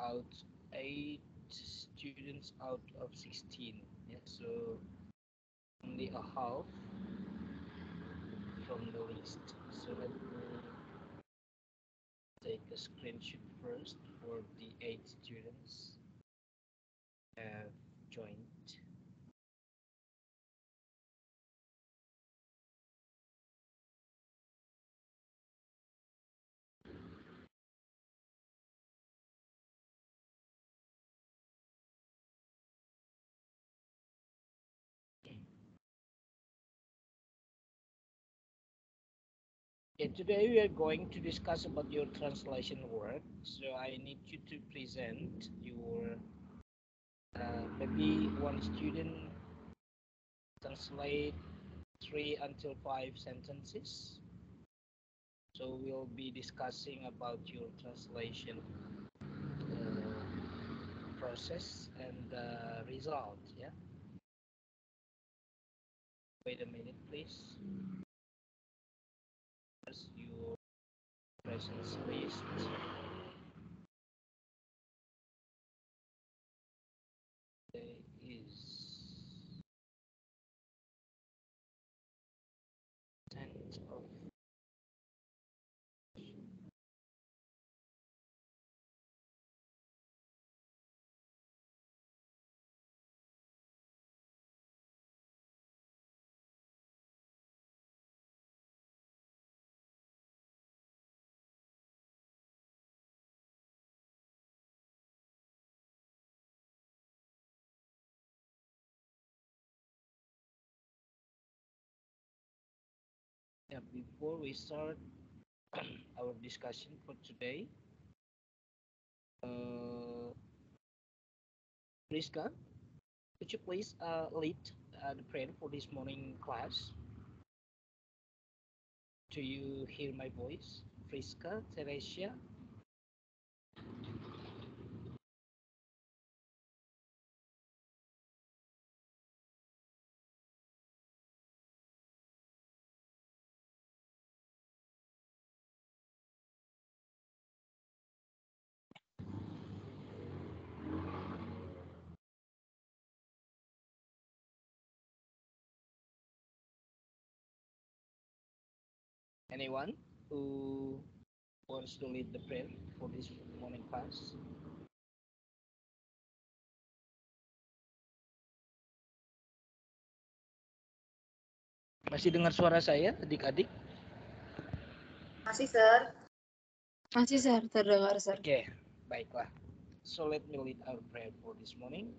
out 8 students out of 16. Yeah, so only a half from the list. So let me take a screenshot first for the 8 students have joined. Okay, today we are going to discuss about your translation work. So I need you to present your maybe one student translate 3 until 5 sentences. So we'll be discussing about your translation process and result. Yeah. Wait a minute, please. As your presence list. There is 10th of yeah. Before we start our discussion for today, uh, Priska, could you please lead the prayer for this morning class? Do you hear my voice? Priska, Teresia? Anyone who wants to lead the prayer for this morning class? Masih dengar suara saya, adik-adik? Masih, Sir. Masih, Sir. Terdengar, Sir. Oke, baiklah. So let me lead our prayer for this morning.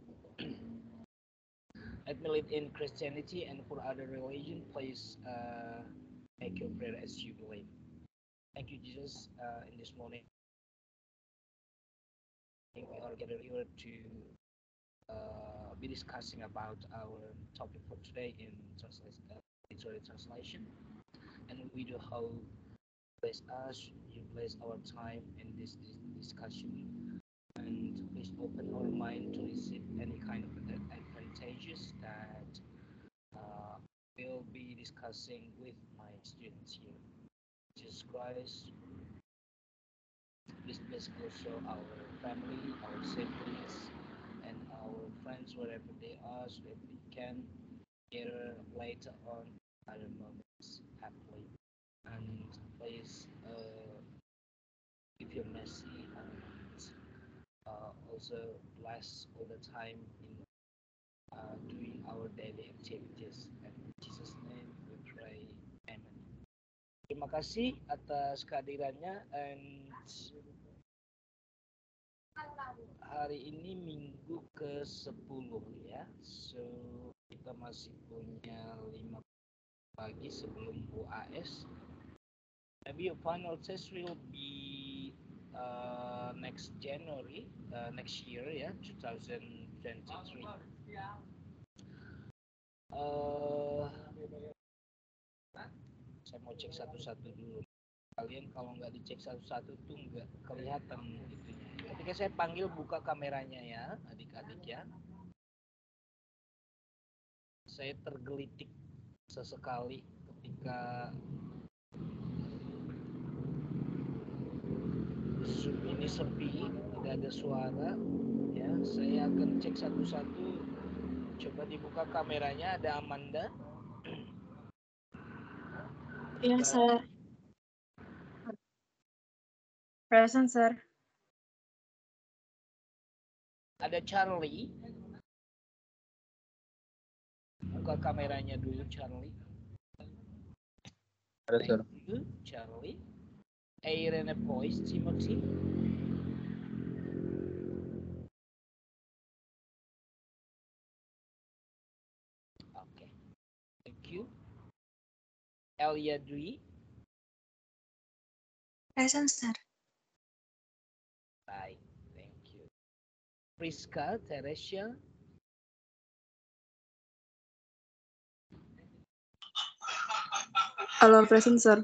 Let me lead in Christianity and for other religion, please make your prayer as you believe. Thank you, Jesus, in this morning. We are gathered here to be discussing about our topic for today in literary translation, and we do hope bless us, you bless our time in this discussion, and please open our mind to receive any kind of advantages that we'll be discussing with my students here. Jesus Christ, please bless also our family, our siblings, and our friends wherever they are, so that we can gather later on other moments happily. And please give your mercy and also bless all the time in doing our daily activities. And in Jesus' name we pray. Amen. Terima kasih atas kehadirannya, and hari ini minggu ke-10 ya. So kita masih punya 5 pagi sebelum UAS. Maybe your final test will be next January, next year ya, 2023. Saya mau cek satu-satu dulu. Kalian kalau nggak dicek satu-satu tuh nggak kelihatan itunya. Ketika saya panggil buka kameranya ya, adik-adik ya. Saya tergelitik sesekali ketika Zoom ini sepi, tidak ada suara. Ya, saya akan cek satu-satu. Coba dibuka kameranya. Ada Amanda. Iya, sir. Present, sir. Ada Charlie. Buka kameranya dulu, Charlie. Ada, sir. Thank you, Charlie. Irene Voice, Timothy. Oke. Thank you. Elia Dwi. Present, sir. Baik, thank you. Priska, Teresia. Halo, present, sir.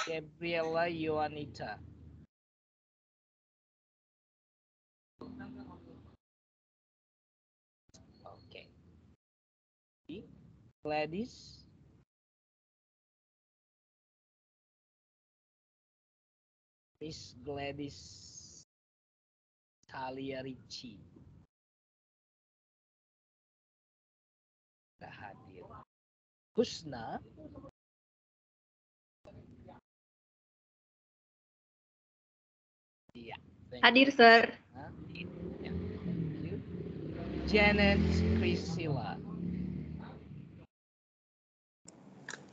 Gabriela Yoanita. Oke. Gladys. Miss Gladys Talia Ricci. Tidak hadir. Husna. Iya. Hadir, sir. Hadir. Ya, thank you. Janet Priscilla.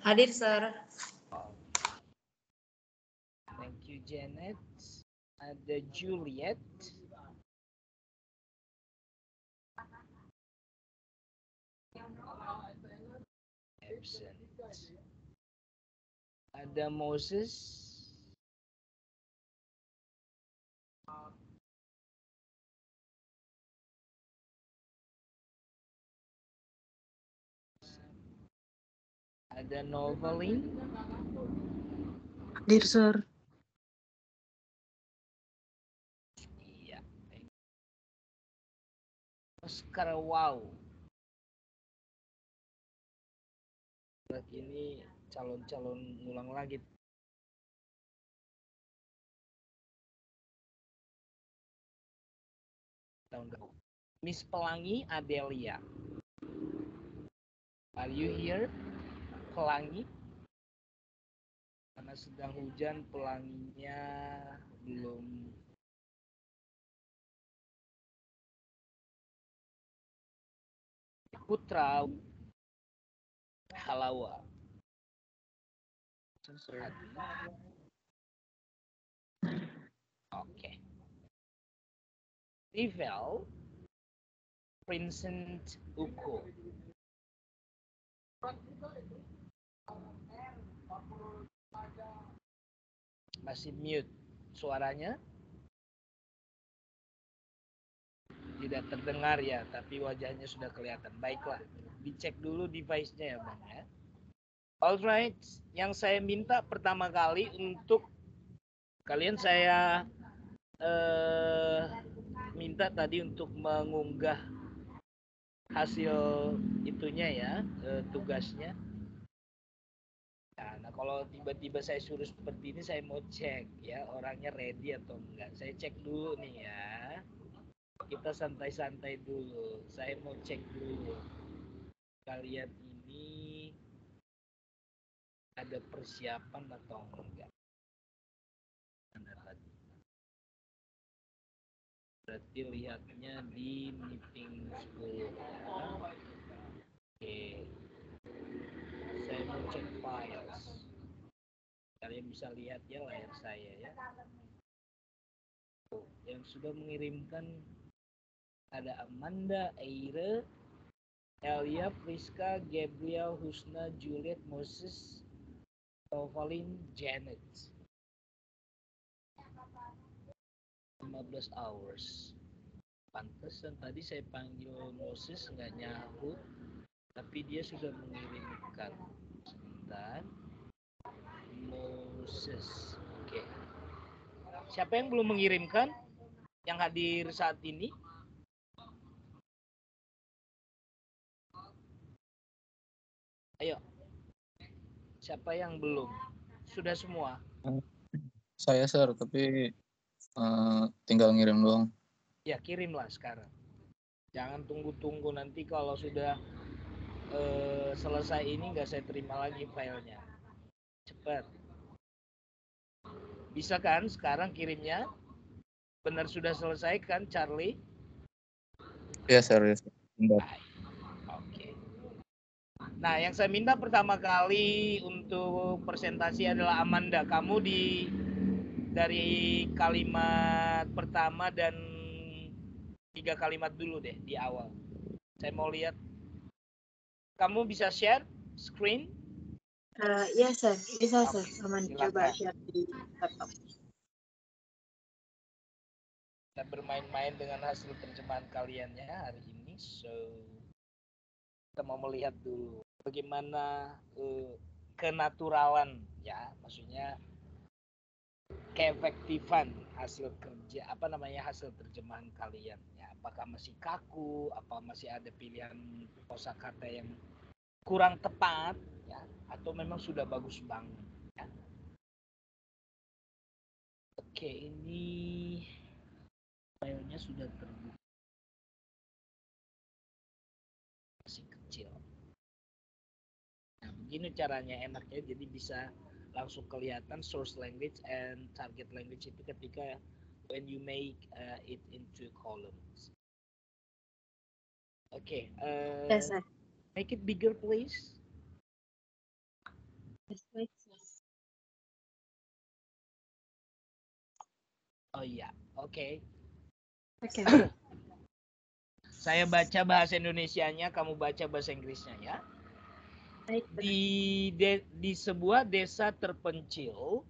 Hadir, sir. Thank you, Janet. Ada Juliet. Absent. Ada Moses. Ada Novelin. Hadir, sir. Iya. Oscar Wow. Ini calon-calon ngulang lagi. Tahun depan. Miss Pelangi Adelia. Are you here? Pelangi? Karena sedang hujan, pelanginya belum. Putra Halawa. Oke. Rivel Vincent Uko. Masih mute suaranya. Tidak terdengar ya, tapi wajahnya sudah kelihatan. Baiklah, dicek dulu device-nya ya Bang ya. Alright, yang saya minta pertama kali untuk kalian saya minta tadi untuk mengunggah hasil itunya ya, tugasnya. Nah, kalau tiba-tiba saya suruh seperti ini, saya mau cek ya orangnya ready atau enggak. Saya cek dulu nih ya. Kita santai-santai dulu. Saya mau cek dulu. Kalian ini ada persiapan atau enggak? Anda tadi. Berarti lihatnya di meeting 10 ya. Oke. Saya mau cek files. Kalian bisa lihat ya layar saya ya. Yang sudah mengirimkan ada Amanda, Eire, Elia, Priska, Gabriel, Husna, Juliet, Moses, Novalin, Janet. 15 hours. Pantesan tadi saya panggil Moses nggak nyahut, tapi dia sudah mengirimkan. Sebentar. Moses. Oke. Siapa yang belum mengirimkan? Yang hadir saat ini? Ayo. Siapa yang belum? Sudah semua? Saya, Sir, tapi tinggal ngirim doang. Ya, kirimlah sekarang. Jangan tunggu-tunggu, nanti kalau sudah selesai ini nggak saya terima lagi filenya. Cepat. Bisa kan sekarang kirimnya? Benar sudah selesai kan, Charlie? Ya, Sir. Ya, Sir. Bentar. Oke. Nah, yang saya minta pertama kali untuk presentasi adalah Amanda. Kamu dari kalimat pertama dan 3 kalimat dulu deh di awal. Saya mau lihat. Kamu bisa share screen? Ya, Sir. Bisa, Oke, Sir. Aman. silakan. Coba share di laptop. Kita bermain-main dengan hasil terjemahan kaliannya hari ini. So, kita mau melihat dulu bagaimana kenaturalan, ya, maksudnya keefektifan hasil kerja, hasil terjemahan kalian. Ya, apakah masih kaku, apa masih ada pilihan kosakata yang kurang tepat, ya, atau memang sudah bagus banget, ya. Oke, ini filenya sudah terbuka, masih kecil. Nah, begini caranya enaknya, jadi bisa langsung kelihatan source language and target language itu ketika when you make it into columns. Okay, Yes, Sir. make it bigger, please. Yes, wait, Sir. Oh iya, oke. Oke. Saya baca bahasa Indonesianya, kamu baca bahasa Inggrisnya, ya. Baik, Di sebuah desa terpencil,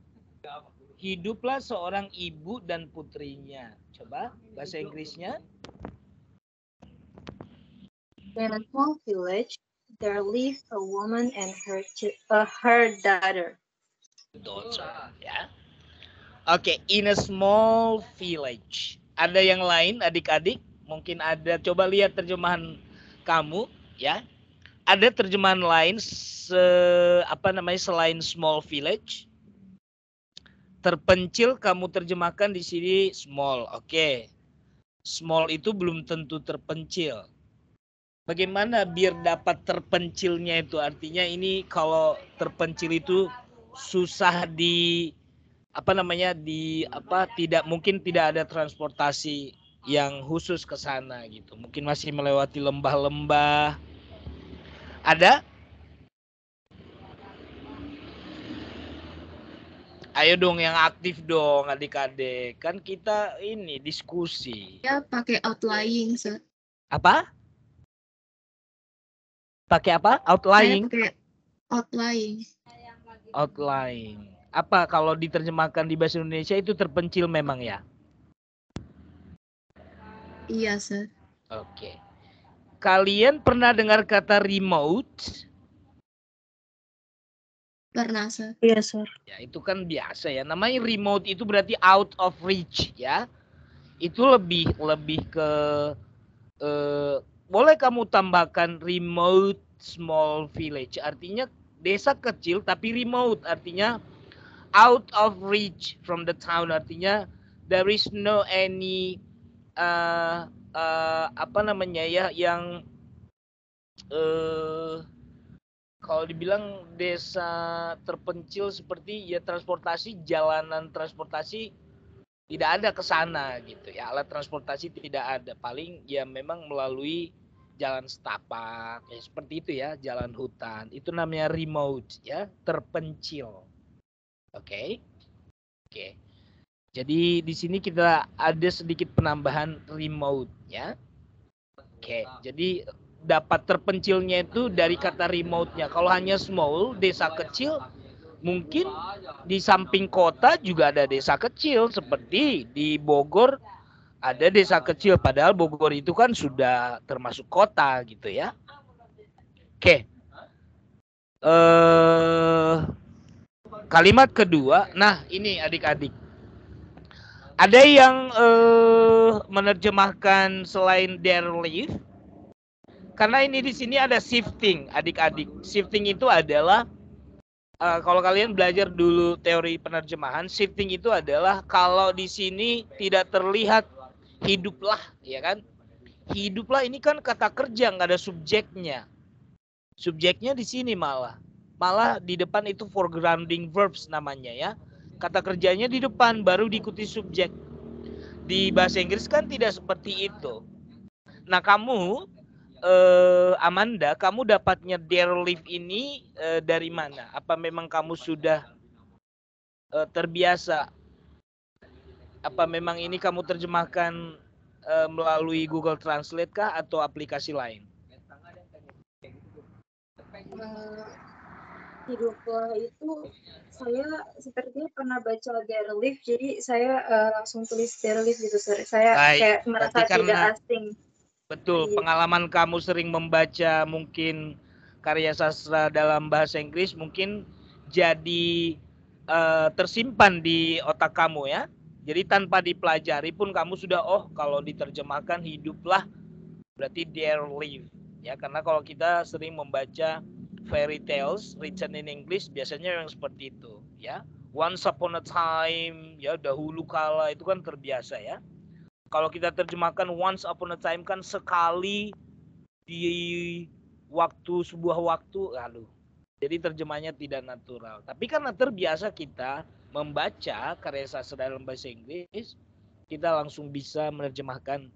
hiduplah seorang ibu dan putrinya. Coba bahasa Inggrisnya. In a small village, there lived a woman and her daughter. Ya. Oke, in a small village. Ada yang lain, adik-adik? Mungkin ada. Coba lihat terjemahan kamu, ya. Ada terjemahan lain selain small village? Terpencil kamu terjemahkan di sini small. Oke. Small itu belum tentu terpencil. Bagaimana biar dapat terpencilnya itu? Artinya ini kalau terpencil itu susah tidak ada transportasi yang khusus ke sana gitu. Mungkin masih melewati lembah-lembah. Ada? Ayo dong yang aktif dong adik-adik. Kan kita ini diskusi. Ya, pakai outlying, Sir. Apa? Pakai apa? Outlying? Saya pakai outlying. Outlying. Apa kalau diterjemahkan di bahasa Indonesia itu terpencil memang ya? Iya, Sir. Oke. Kalian pernah dengar kata remote? Pernah, Sir. Iya, Sir. Ya, itu kan biasa ya. Namanya remote itu berarti out of reach ya. Itu lebih ke boleh kamu tambahkan remote small village. Artinya desa kecil tapi remote, artinya out of reach from the town, artinya there is no any yang kalau dibilang desa terpencil seperti ya jalanan transportasi tidak ada ke sana gitu ya, alat transportasi tidak ada, paling ya memang melalui jalan setapak ya seperti itu ya, jalan hutan, itu namanya remote ya, terpencil. Oke. Jadi di sini kita ada sedikit penambahan remote ya. Oke, jadi dapat terpencilnya itu dari kata remote-nya. Kalau hanya small, desa kecil, mungkin di samping kota juga ada desa kecil, seperti di Bogor ada desa kecil, padahal Bogor itu kan sudah termasuk kota gitu ya. Oke. Kalimat kedua, nah ini adik-adik. Ada yang menerjemahkan selain their live? Karena ini di sini ada shifting, adik-adik. Shifting itu adalah Kalau kalian belajar dulu teori penerjemahan, shifting itu adalah kalau di sini tidak terlihat hiduplah, ya kan? Hiduplah ini kan kata kerja, nggak ada subjeknya. Subjeknya di sini malah di depan itu foregrounding verbs namanya ya. Kata kerjanya di depan, baru diikuti subjek. Di bahasa Inggris kan tidak seperti itu. Nah kamu Amanda, kamu dapatnya their live ini dari mana? Apa memang kamu sudah terbiasa? Apa memang ini kamu terjemahkan melalui Google Translate kah atau aplikasi lain? Hiduplah itu saya sepertinya pernah baca their live, jadi saya langsung tulis their live gitu, sir. Saya Baik, kayak merasa berarti tidak karena asing. betul, pengalaman kamu sering membaca mungkin karya sastra dalam bahasa Inggris mungkin jadi tersimpan di otak kamu ya. Jadi tanpa dipelajari pun kamu sudah kalau diterjemahkan hiduplah berarti their live ya, karena kalau kita sering membaca fairy tales written in English biasanya yang seperti itu ya. Once upon a time ya, dahulu kala, itu kan terbiasa ya. Kalau kita terjemahkan once upon a time kan sekali di sebuah waktu, jadi terjemahnya tidak natural. Tapi karena terbiasa kita membaca karya sastra dalam bahasa Inggris, kita langsung bisa menerjemahkan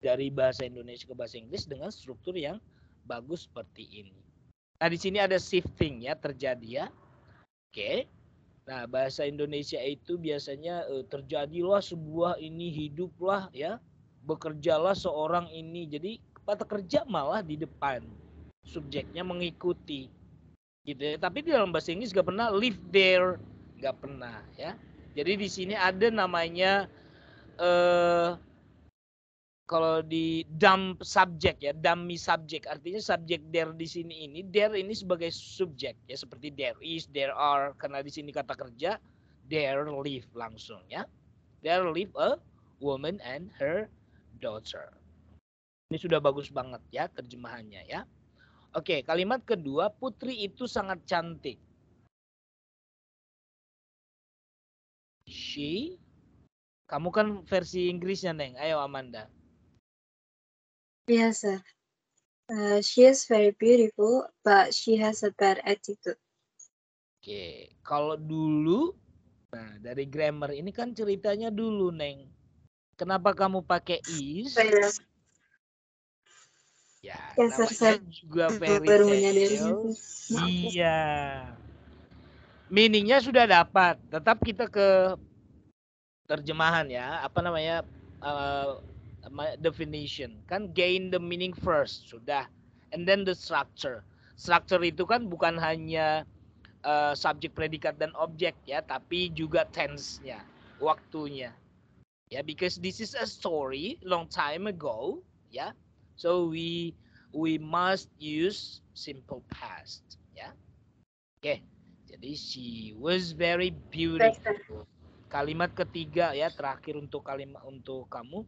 dari bahasa Indonesia ke bahasa Inggris dengan struktur yang bagus seperti ini. Nah, di sini ada shifting ya terjadi ya. Oke. Nah, bahasa Indonesia itu biasanya terjadilah sebuah ini, hiduplah ya, bekerjalah seorang ini. Jadi kata kerja malah di depan, subjeknya mengikuti, gitu ya. Tapi di dalam bahasa Inggris gak pernah live there, gak pernah ya. Jadi di sini ada namanya kalau di dumb subject ya, dummy subject, artinya subjek there di sini ini, there ini sebagai subjek ya, seperti there is, there are, karena di sini kata kerja, there live langsung ya, there live a woman and her daughter. Ini sudah bagus banget ya terjemahannya ya. Oke, kalimat kedua, putri itu sangat cantik. She, kamu kan versi Inggrisnya Neng, ayo Amanda. Yes, sir. She is very beautiful, but she has a bad attitude. Oke, kalau dulu, nah dari grammar ini kan ceritanya dulu Neng. Kenapa kamu pakai is? Ya, namanya juga fairy tale. Iya. Meaningnya sudah dapat, tetap kita ke terjemahan ya. Apa namanya? Definition. Kan gain the meaning first, sudah. And then the structure. Structure itu kan bukan hanya subjek, predikat, dan objek ya, tapi juga tense-nya, waktunya. Ya, because this is a story long time ago, ya. So we must use simple past, ya. Oke. Jadi she was very beautiful. Kalimat ketiga ya, terakhir untuk kalimat untuk kamu.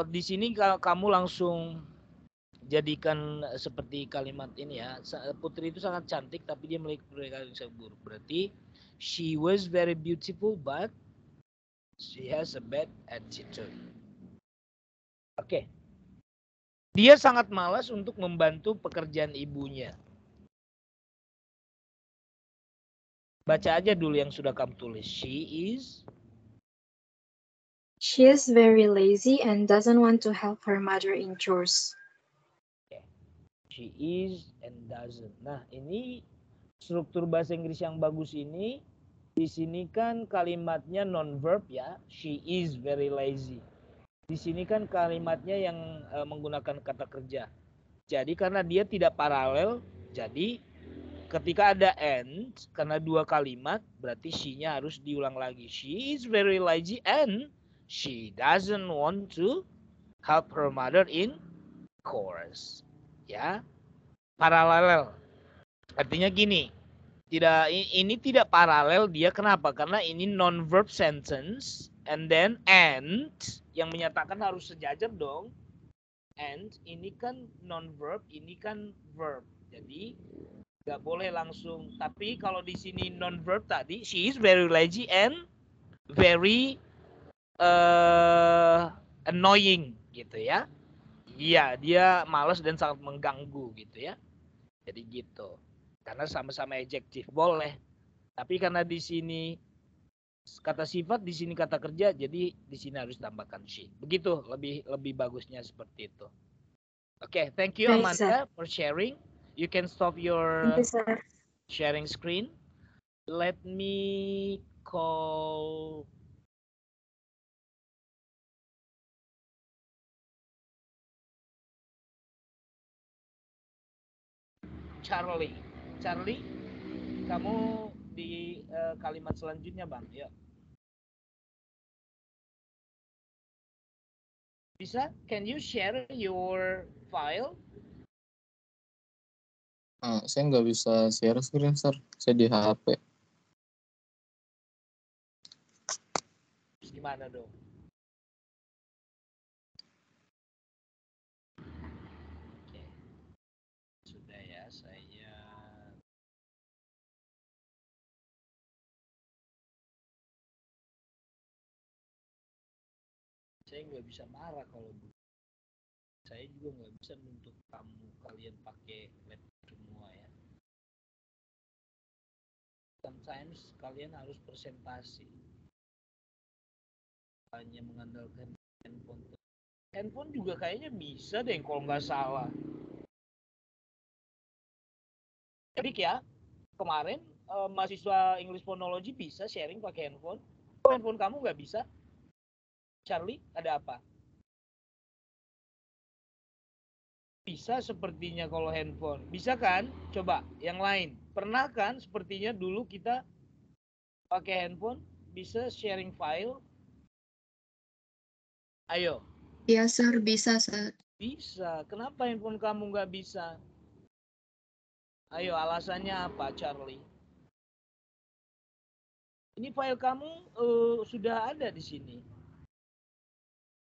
Di sini kamu langsung jadikan seperti kalimat ini ya. Putri itu sangat cantik tapi dia memiliki perilaku yang buruk. Berarti she was very beautiful but she has a bad attitude. Oke. Dia sangat malas untuk membantu pekerjaan ibunya. Baca aja dulu yang sudah kamu tulis. She is very lazy and doesn't want to help her mother in chores. She is and doesn't. Nah, ini struktur bahasa Inggris yang bagus ini. Di sini kan kalimatnya non-verb ya. She is very lazy. Di sini kan kalimatnya yang menggunakan kata kerja. Jadi karena dia tidak paralel, jadi ketika ada and, karena dua kalimat, berarti she-nya harus diulang lagi. She is very lazy and she doesn't want to help her mother in chores. Ya, paralel. Artinya gini, ini tidak paralel dia, kenapa? Karena ini non-verb sentence and then and yang menyatakan harus sejajar dong. And ini kan non-verb, ini kan verb. Jadi Nggak boleh langsung. Tapi kalau di sini non-verb tadi, she is very lazy and very annoying gitu ya. Iya, dia malas dan sangat mengganggu gitu ya. Jadi gitu. Karena sama-sama adjektif boleh. Tapi karena di sini kata sifat, di sini kata kerja, jadi di sini harus tambahkan she. Begitu, lebih bagusnya seperti itu. Oke, thank you Baik, Sir. Amanda for sharing. You can stop your Thank you, Sir. sharing screen. Let me call Charlie. Charlie, kamu di kalimat selanjutnya, Bang. Yuk. Bisa? Can you share your file? Saya nggak bisa share screen, Sir. Saya di HP. Terus gimana dong? Oke. Sudah ya, saya nggak bisa marah kalau saya juga nggak bisa nuntut kalian pakai laptop semua ya. Sometimes kalian harus presentasi, hanya mengandalkan handphone. Handphone juga kayaknya bisa deh kalau nggak salah. Jadi ya, kemarin mahasiswa English Phonology bisa sharing pakai handphone. Kok handphone kamu nggak bisa? Charlie, ada apa? Bisa sepertinya kalau handphone. Bisa kan? Coba yang lain. Pernah kan sepertinya dulu kita pakai handphone bisa sharing file? Ayo. Iya, Sir. Bisa, Sir. Bisa. Kenapa handphone kamu nggak bisa? Ayo, alasannya apa, Charlie? Ini file kamu sudah ada di sini.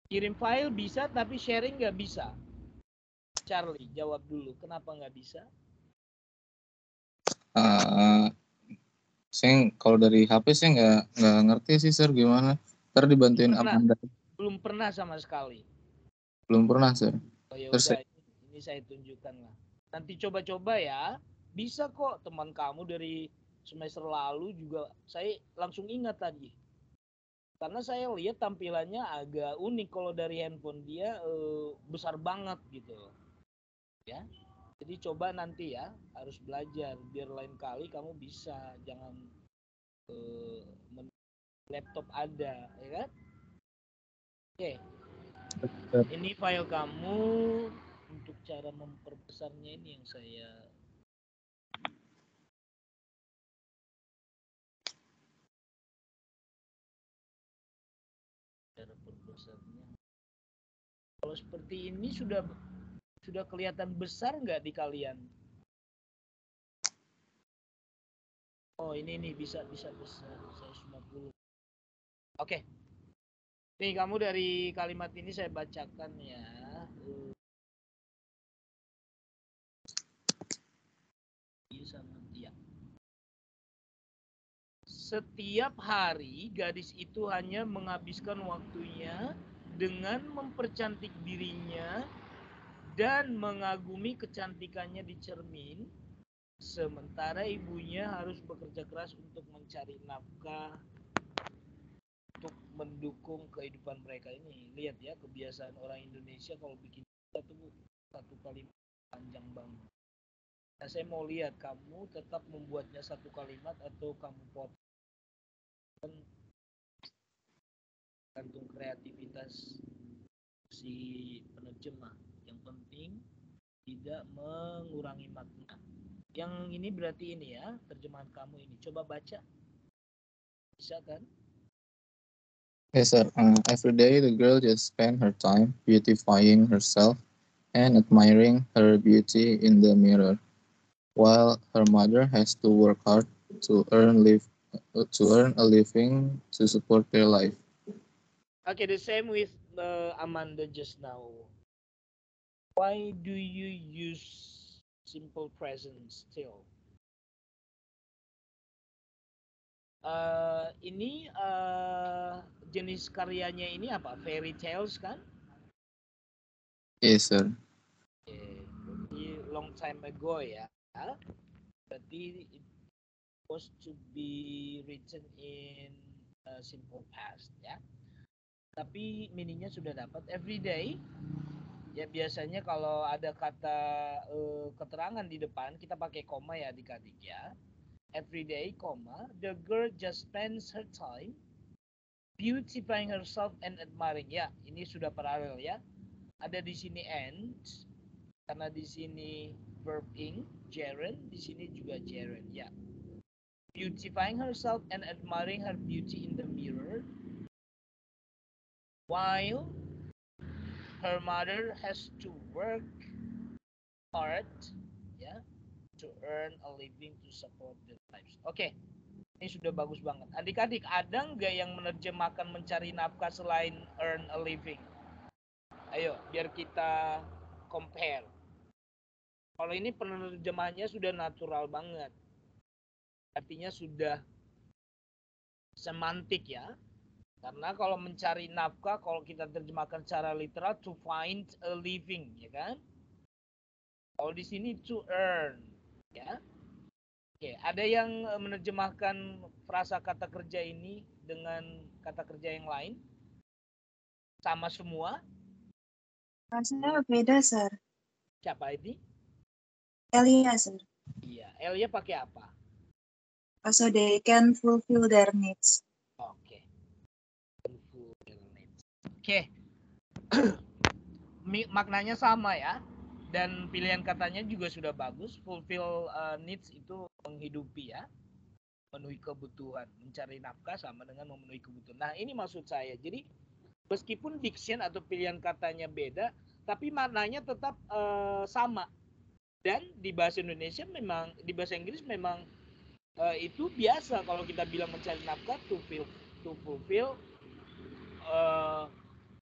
Kirim file bisa, tapi sharing nggak bisa. Charlie, jawab dulu. Kenapa nggak bisa? Saya kalau dari HP saya nggak ngerti sih, Sir, gimana. Ntar dibantuin Amanda. Belum pernah sama sekali. Belum pernah, Sir. Oh ya Terus udah, ini saya tunjukkan lah. Nanti coba-coba ya. Bisa kok teman kamu dari semester lalu juga saya langsung ingat tadi. Karena saya lihat tampilannya agak unik kalau dari handphone dia besar banget gitu. Ya. Jadi coba nanti ya, harus belajar biar lain kali kamu bisa, jangan laptop ada, ya kan? Oke. Ini file kamu. Untuk cara memperbesarnya ini yang saya cara perbesarnya. Kalau seperti ini sudah kelihatan besar nggak di kalian? Oh ini nih bisa besar 150. Oke. Nih kamu dari kalimat ini saya bacakan ya. Setiap hari gadis itu hanya menghabiskan waktunya dengan mempercantik dirinya dan mengagumi kecantikannya di cermin, sementara ibunya harus bekerja keras untuk mencari nafkah untuk mendukung kehidupan mereka ini. Lihat ya, kebiasaan orang Indonesia kalau bikin satu kalimat panjang banget. Nah, saya mau lihat kamu tetap membuatnya satu kalimat atau kamu potong. Gantung kreativitas si penerjemah. Yang penting tidak mengurangi makna. Yang ini berarti ini ya, terjemahan kamu ini. Coba baca. Bisa kan? yes, sir. Every day the girl just spent her time beautifying herself and admiring her beauty in the mirror, while her mother has to work hard to earn a living to support their life. Okay, the same with Amanda just now. Why do you use simple present still? Ini jenis karyanya ini apa? Fairy tales kan? Yes, sir. Jadi long time ago ya. Berarti it was to be written in simple past ya. Tapi meaningnya sudah dapat. Every day ya biasanya kalau ada kata keterangan di depan kita pakai koma ya adik-adik ya. Every day, comma, the girl just spends her time beautifying herself and admiring. Ya, ini sudah paralel ya. Ada di sini and, karena di sini verb ing, gerund, di sini juga gerund ya. Beautifying herself and admiring her beauty in the mirror, while her mother has to work hard, ya, to earn a living to support their lives. Oke. Ini sudah bagus banget. Adik-adik, ada nggak yang menerjemahkan mencari nafkah selain earn a living? Ayo, biar kita compare. Kalau ini penerjemahannya sudah natural banget. Artinya sudah semantik ya. Karena kalau mencari nafkah, kalau kita terjemahkan secara literal, to find a living, ya kan? Kalau di sini to earn, ya. Oke, ada yang menerjemahkan frasa kata kerja ini dengan kata kerja yang lain? Sama semua? Rasanya beda, Sir. Siapa ini? Elia, Sir. Iya, L-nya pakai apa? So they can fulfill their needs. Oke. Oke. Maknanya sama ya. Dan pilihan katanya juga sudah bagus. Fulfill needs itu menghidupi ya. Memenuhi kebutuhan. Mencari nafkah sama dengan memenuhi kebutuhan. Nah, ini maksud saya. Jadi, meskipun diction atau pilihan katanya beda, tapi maknanya tetap sama. Dan di bahasa Indonesia memang, di bahasa Inggris memang itu biasa kalau kita bilang mencari nafkah to fulfill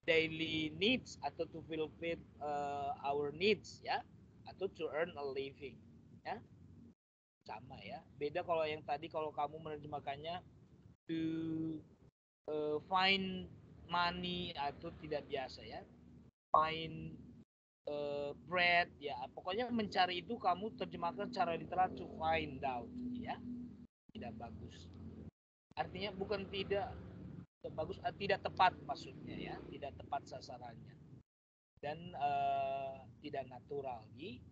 daily needs atau to fulfill our needs ya, atau to earn a living ya, sama ya. Beda kalau yang tadi kalau kamu menerjemahkannya to find money atau tidak biasa ya, find bread ya, pokoknya mencari itu kamu terjemahkan secara literal to find out ya, tidak bagus. Artinya bukan tidak bagus, tidak tepat maksudnya ya, tidak tepat sasarannya dan tidak natural di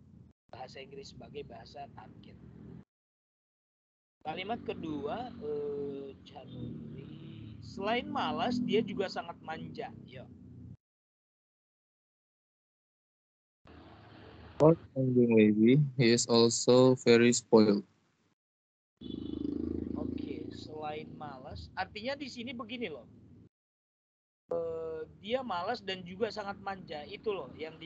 bahasa Inggris sebagai bahasa target. Kalimat kedua, selain malas dia juga sangat manja. Yo. Apart from being lazy, he is also very spoiled. Oke, selain malas, artinya di sini begini loh. Dia malas dan juga sangat manja. Itu loh yang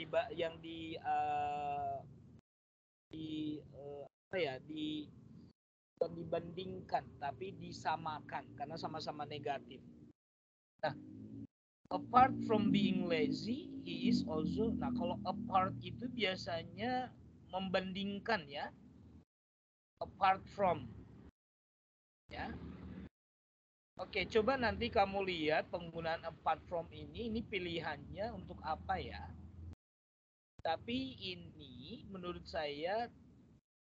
bukan dibandingkan tapi disamakan karena sama-sama negatif. Nah, apart from being lazy, he is also. Nah, kalau apart itu biasanya membandingkan ya. Apart from ya. Oke, coba nanti kamu lihat penggunaan apart from ini pilihannya untuk apa ya. Tapi ini menurut saya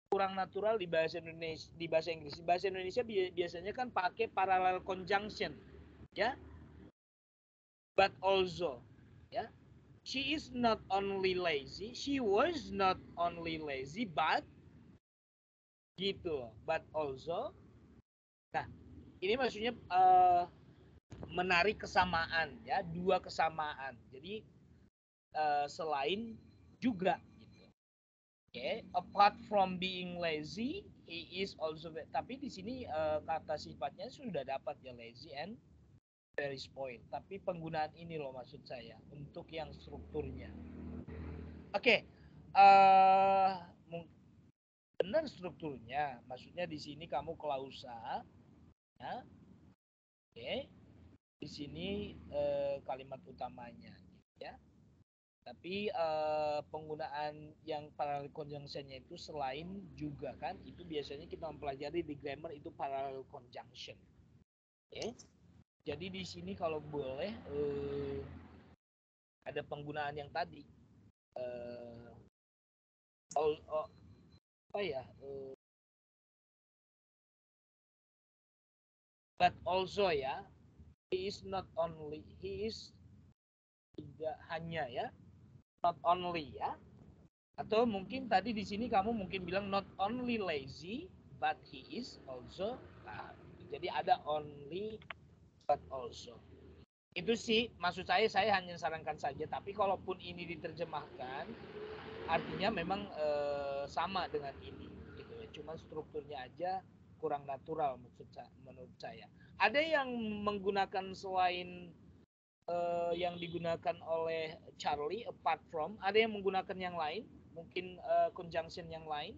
kurang natural di bahasa Indonesia, di bahasa Inggris. Di bahasa Indonesia biasanya kan pakai parallel conjunction, ya. But also, ya. She is not only lazy, she was not only lazy, but gitu, but also. Nah, ini maksudnya menarik kesamaan, ya, dua kesamaan. Jadi selain juga. Okay. Apart from being lazy, he is also. Tapi di sini kata sifatnya sudah dapat ya, lazy and very spoiled. Tapi penggunaan ini loh maksud saya untuk yang strukturnya. Oke, benar strukturnya. Maksudnya di sini kamu klausa, ya. Oke. Di sini kalimat utamanya, ya. Tapi penggunaan yang parallel conjunction-nya itu selain juga kan, itu biasanya kita mempelajari di grammar itu parallel conjunction. Oke. Jadi di sini kalau boleh ada penggunaan yang tadi apa ya? But also ya, he is tidak hanya ya, not only ya. Atau mungkin tadi di sini kamu mungkin bilang not only lazy, but he is also. Nah, jadi ada only but also. Itu sih maksud saya hanya sarankan saja. Tapi kalaupun ini diterjemahkan, artinya memang sama dengan ini. Gitu ya. Cuma strukturnya aja kurang natural menurut saya. Ada yang menggunakan selain yang digunakan oleh Charlie apart from, ada yang menggunakan yang lain, mungkin conjunction yang lain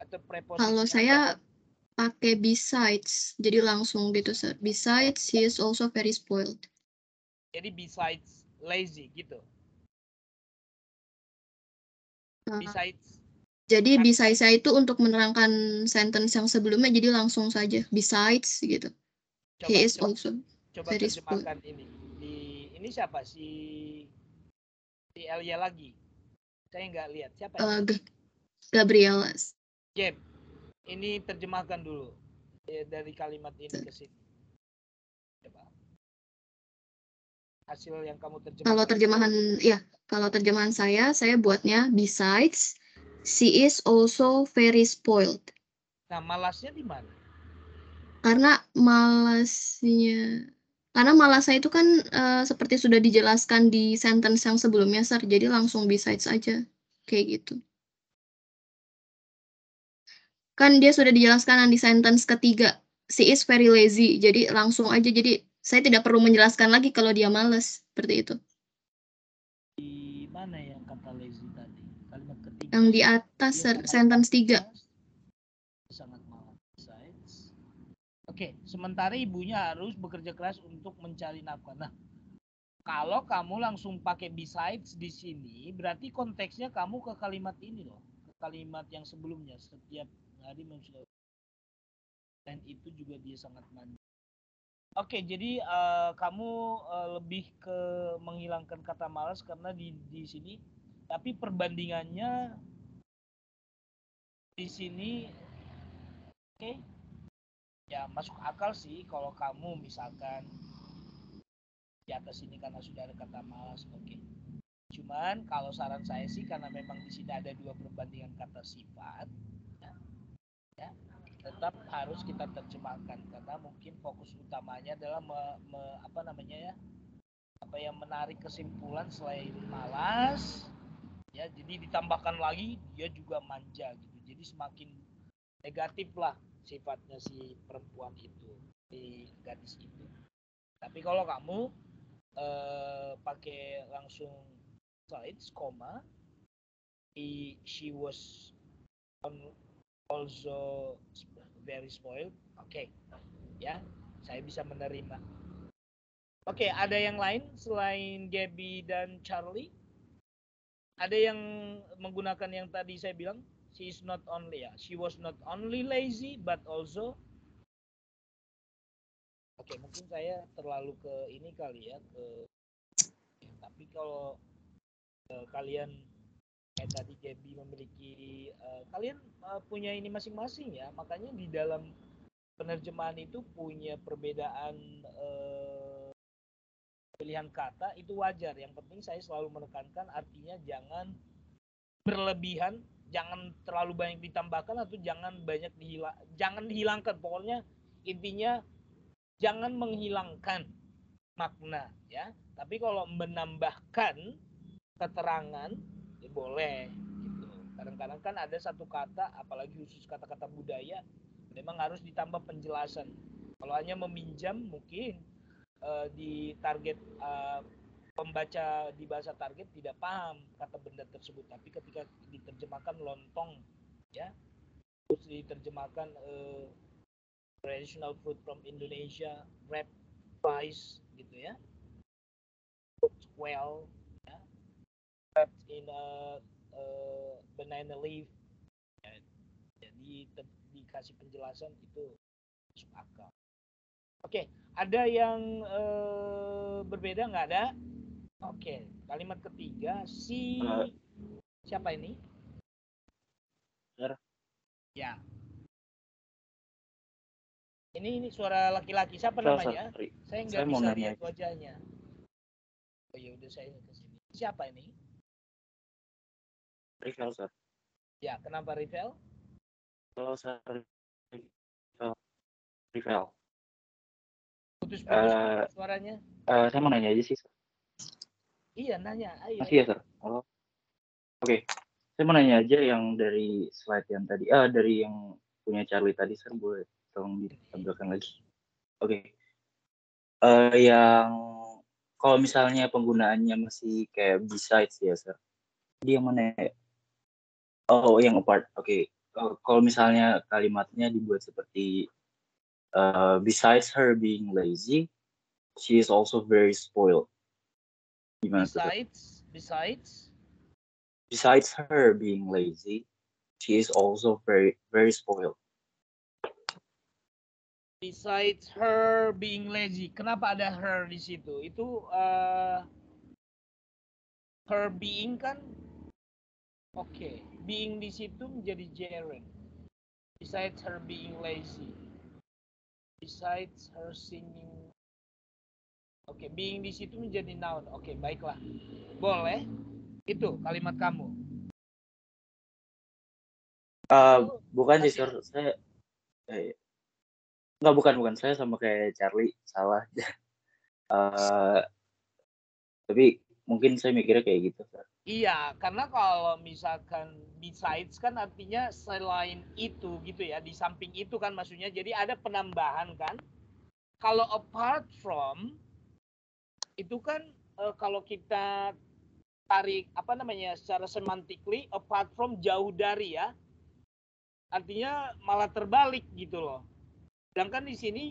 atau preposisi. Kalau saya pakai besides, jadi langsung gitu sir. Besides, he is also very spoiled. Jadi besides lazy gitu. Besides. Jadi besides saya itu untuk menerangkan sentence yang sebelumnya, jadi langsung saja besides gitu. He is also very spoiled. Coba terjemahkan ini. Ini siapa si Elia lagi? Saya nggak lihat siapa ini. Gabriela. Jeb, ini terjemahkan dulu dari kalimat ini ke sini. Coba. Hasil yang kamu terjemahkan. Kalau terjemahan saya buatnya besides, she is also very spoiled. Nah, malasnya di mana? Karena malasnya itu kan seperti sudah dijelaskan di sentence yang sebelumnya, sir. Jadi langsung besides aja, kayak gitu. Kan dia sudah dijelaskan di sentence ketiga, she is very lazy. Jadi langsung aja, jadi saya tidak perlu menjelaskan lagi kalau dia malas, seperti itu. Di mana yang kata lazy tadi? Kalimat ketiga. Yang di atas, sentence 3. Sangat malas. Oke, sementara ibunya harus bekerja keras untuk mencari nafkah. Nah, kalau kamu langsung pakai besides di sini, berarti konteksnya kamu ke kalimat ini loh, ke kalimat yang sebelumnya. Setiap hari mensudah. Dan itu juga dia sangat manja. Oke, jadi kamu lebih ke menghilangkan kata malas karena di sini, tapi perbandingannya di sini, oke, ya masuk akal sih kalau kamu misalkan di atas ini karena sudah ada kata malas, oke. Cuman kalau saran saya sih karena memang di sini ada 2 perbandingan kata sifat, ya, tetap harus kita terjemahkan karena mungkin fokus utamanya adalah menarik kesimpulan selain malas, ya, jadi ditambahkan lagi dia juga manja gitu, jadi semakin negatif lah sifatnya si perempuan itu, si gadis itu. Tapi kalau kamu pakai langsung sides, koma, she was also very spoiled, oke. Ya, saya bisa menerima. Oke, ada yang lain selain Gabby dan Charlie? Ada yang menggunakan yang tadi saya bilang, she was not only lazy but also. Oke, mungkin saya terlalu ke ini kali ya, tapi kalau kalian kayak tadi Gabby memiliki kalian punya ini masing-masing ya, makanya di dalam penerjemahan itu punya perbedaan pilihan kata itu wajar. Yang penting saya selalu menekankan artinya jangan berlebihan, jangan terlalu banyak ditambahkan atau jangan dihilangkan. Pokoknya intinya jangan menghilangkan makna ya. Tapi kalau menambahkan keterangan ya boleh gitu. Kadang-kadang kan ada satu kata, apalagi khusus kata-kata budaya, memang harus ditambah penjelasan. Kalau hanya meminjam mungkin di target pembaca di bahasa target tidak paham kata benda tersebut, tapi ketika diterjemahkan lontong ya, terus diterjemahkan traditional food from Indonesia, wrap rice gitu ya, well ya, wrapped in a banana leaf ya, jadi dikasih penjelasan itu masuk akal. Oke, ada yang berbeda nggak ada? Oke, kalimat ketiga si siapa ini? Sir. Ya. Ini suara laki-laki siapa Sir, namanya? sorry. Saya nggak Saya mau bisa nanya lihat aja. wajahnya. Oh ya udah saya ke sini. Siapa ini? Rival, sir. Ya, kenapa Rivel? Kalau saya Rival. Putus-putus suaranya. Saya mau nanya aja sih, sir. Iya, nanya. Ayo. Masih ya, sir? Oh. Oke. Saya mau nanya aja yang dari slide yang tadi. Dari yang punya Charlie tadi, sir. Boleh tolong ditampilkan lagi. Oke. Yang kalau misalnya penggunaannya masih kayak besides ya, sir. Dia mana ya? Oh, yang apart. Oke. Kalau misalnya kalimatnya dibuat seperti besides her being lazy, she is also very spoiled. Gimana tuh, sir? Besides her being lazy, she is also very, very spoiled. Besides her being lazy, kenapa ada her di situ? Itu her being kan, oke, being di situ menjadi gerund. Besides her being lazy, besides her singing, oke, being di situ menjadi noun. Oke, baiklah, boleh. Itu kalimat kamu. Bukan sih, sir. Saya Enggak, bukan. Saya sama kayak Charlie, salah. Tapi mungkin saya mikirnya kayak gitu, sir. Iya, karena kalau misalkan besides kan artinya selain itu gitu ya, di samping itu kan maksudnya, jadi ada penambahan kan. Kalau apart from itu kan kalau kita tarik apa namanya secara semantically, apart from jauh dari ya, artinya malah terbalik gitu loh. Sedangkan di sini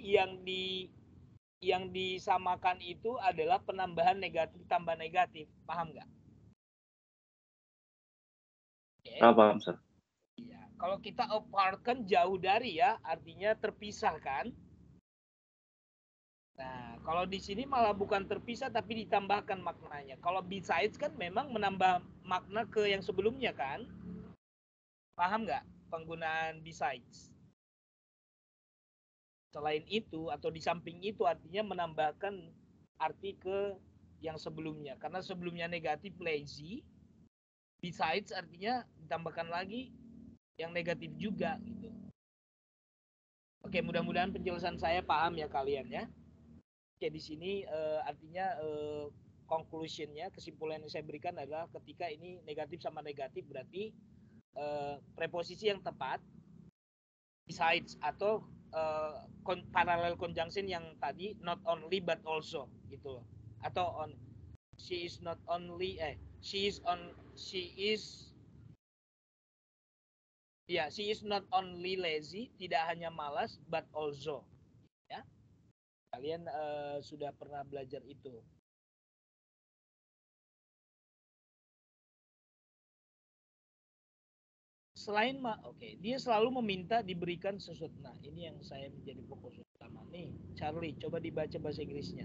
yang disamakan itu adalah penambahan negatif tambah negatif, paham nggak? Paham, sir. Iya. Kalau kita apart kan jauh dari ya, artinya terpisah kan. Nah, kalau di sini malah bukan terpisah tapi ditambahkan maknanya. Kalau besides kan memang menambah makna ke yang sebelumnya kan. Paham nggak penggunaan besides? Selain itu atau di samping itu artinya menambahkan arti ke yang sebelumnya. Karena sebelumnya negatif lazy, besides artinya ditambahkan lagi yang negatif juga gitu. Oke, mudah-mudahan penjelasan saya paham ya kalian ya. Oke, di sini artinya conclusionnya, kesimpulan yang saya berikan adalah ketika ini negatif sama negatif berarti preposisi yang tepat besides atau parallel conjunction yang tadi not only but also gitu loh. Atau on she is not only she is not only lazy, tidak hanya malas but also ya. Kalian sudah pernah belajar itu. Selain dia selalu meminta diberikan sesuatu. Nah, ini yang saya menjadi fokus utama nih. Charlie, coba dibaca bahasa Inggrisnya.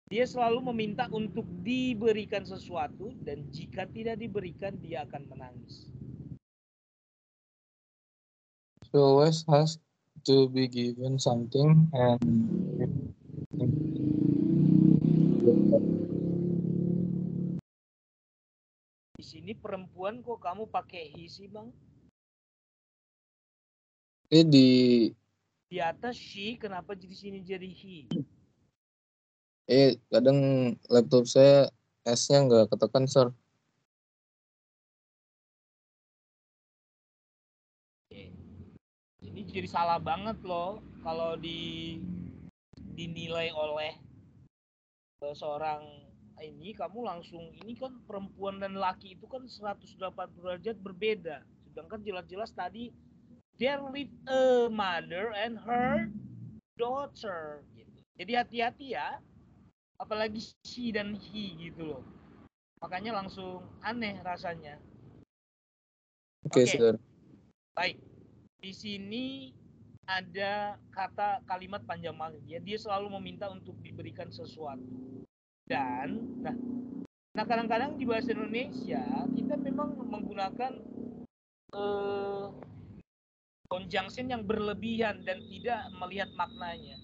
Dia selalu meminta untuk diberikan sesuatu dan jika tidak diberikan dia akan menangis. She always has to be given something and Di sini perempuan kok kamu pakai he sih, Bang? Di atas she, kenapa di sini jadi he? Kadang laptop saya S-nya nggak ketekan, sir. Ini jadi salah banget loh kalau dinilai oleh seorang ini, kamu langsung ini kan perempuan dan laki itu kan 180 derajat berbeda. Sedangkan jelas-jelas tadi there live a mother and her daughter gitu. Jadi hati-hati ya, apalagi she dan he gitu loh. Makanya langsung aneh rasanya. Oke, sir. Baik. Di sini ada kalimat panjang banget ya. Dia selalu meminta untuk diberikan sesuatu. Dan nah kadang-kadang di bahasa Indonesia kita memang menggunakan conjunction yang berlebihan dan tidak melihat maknanya.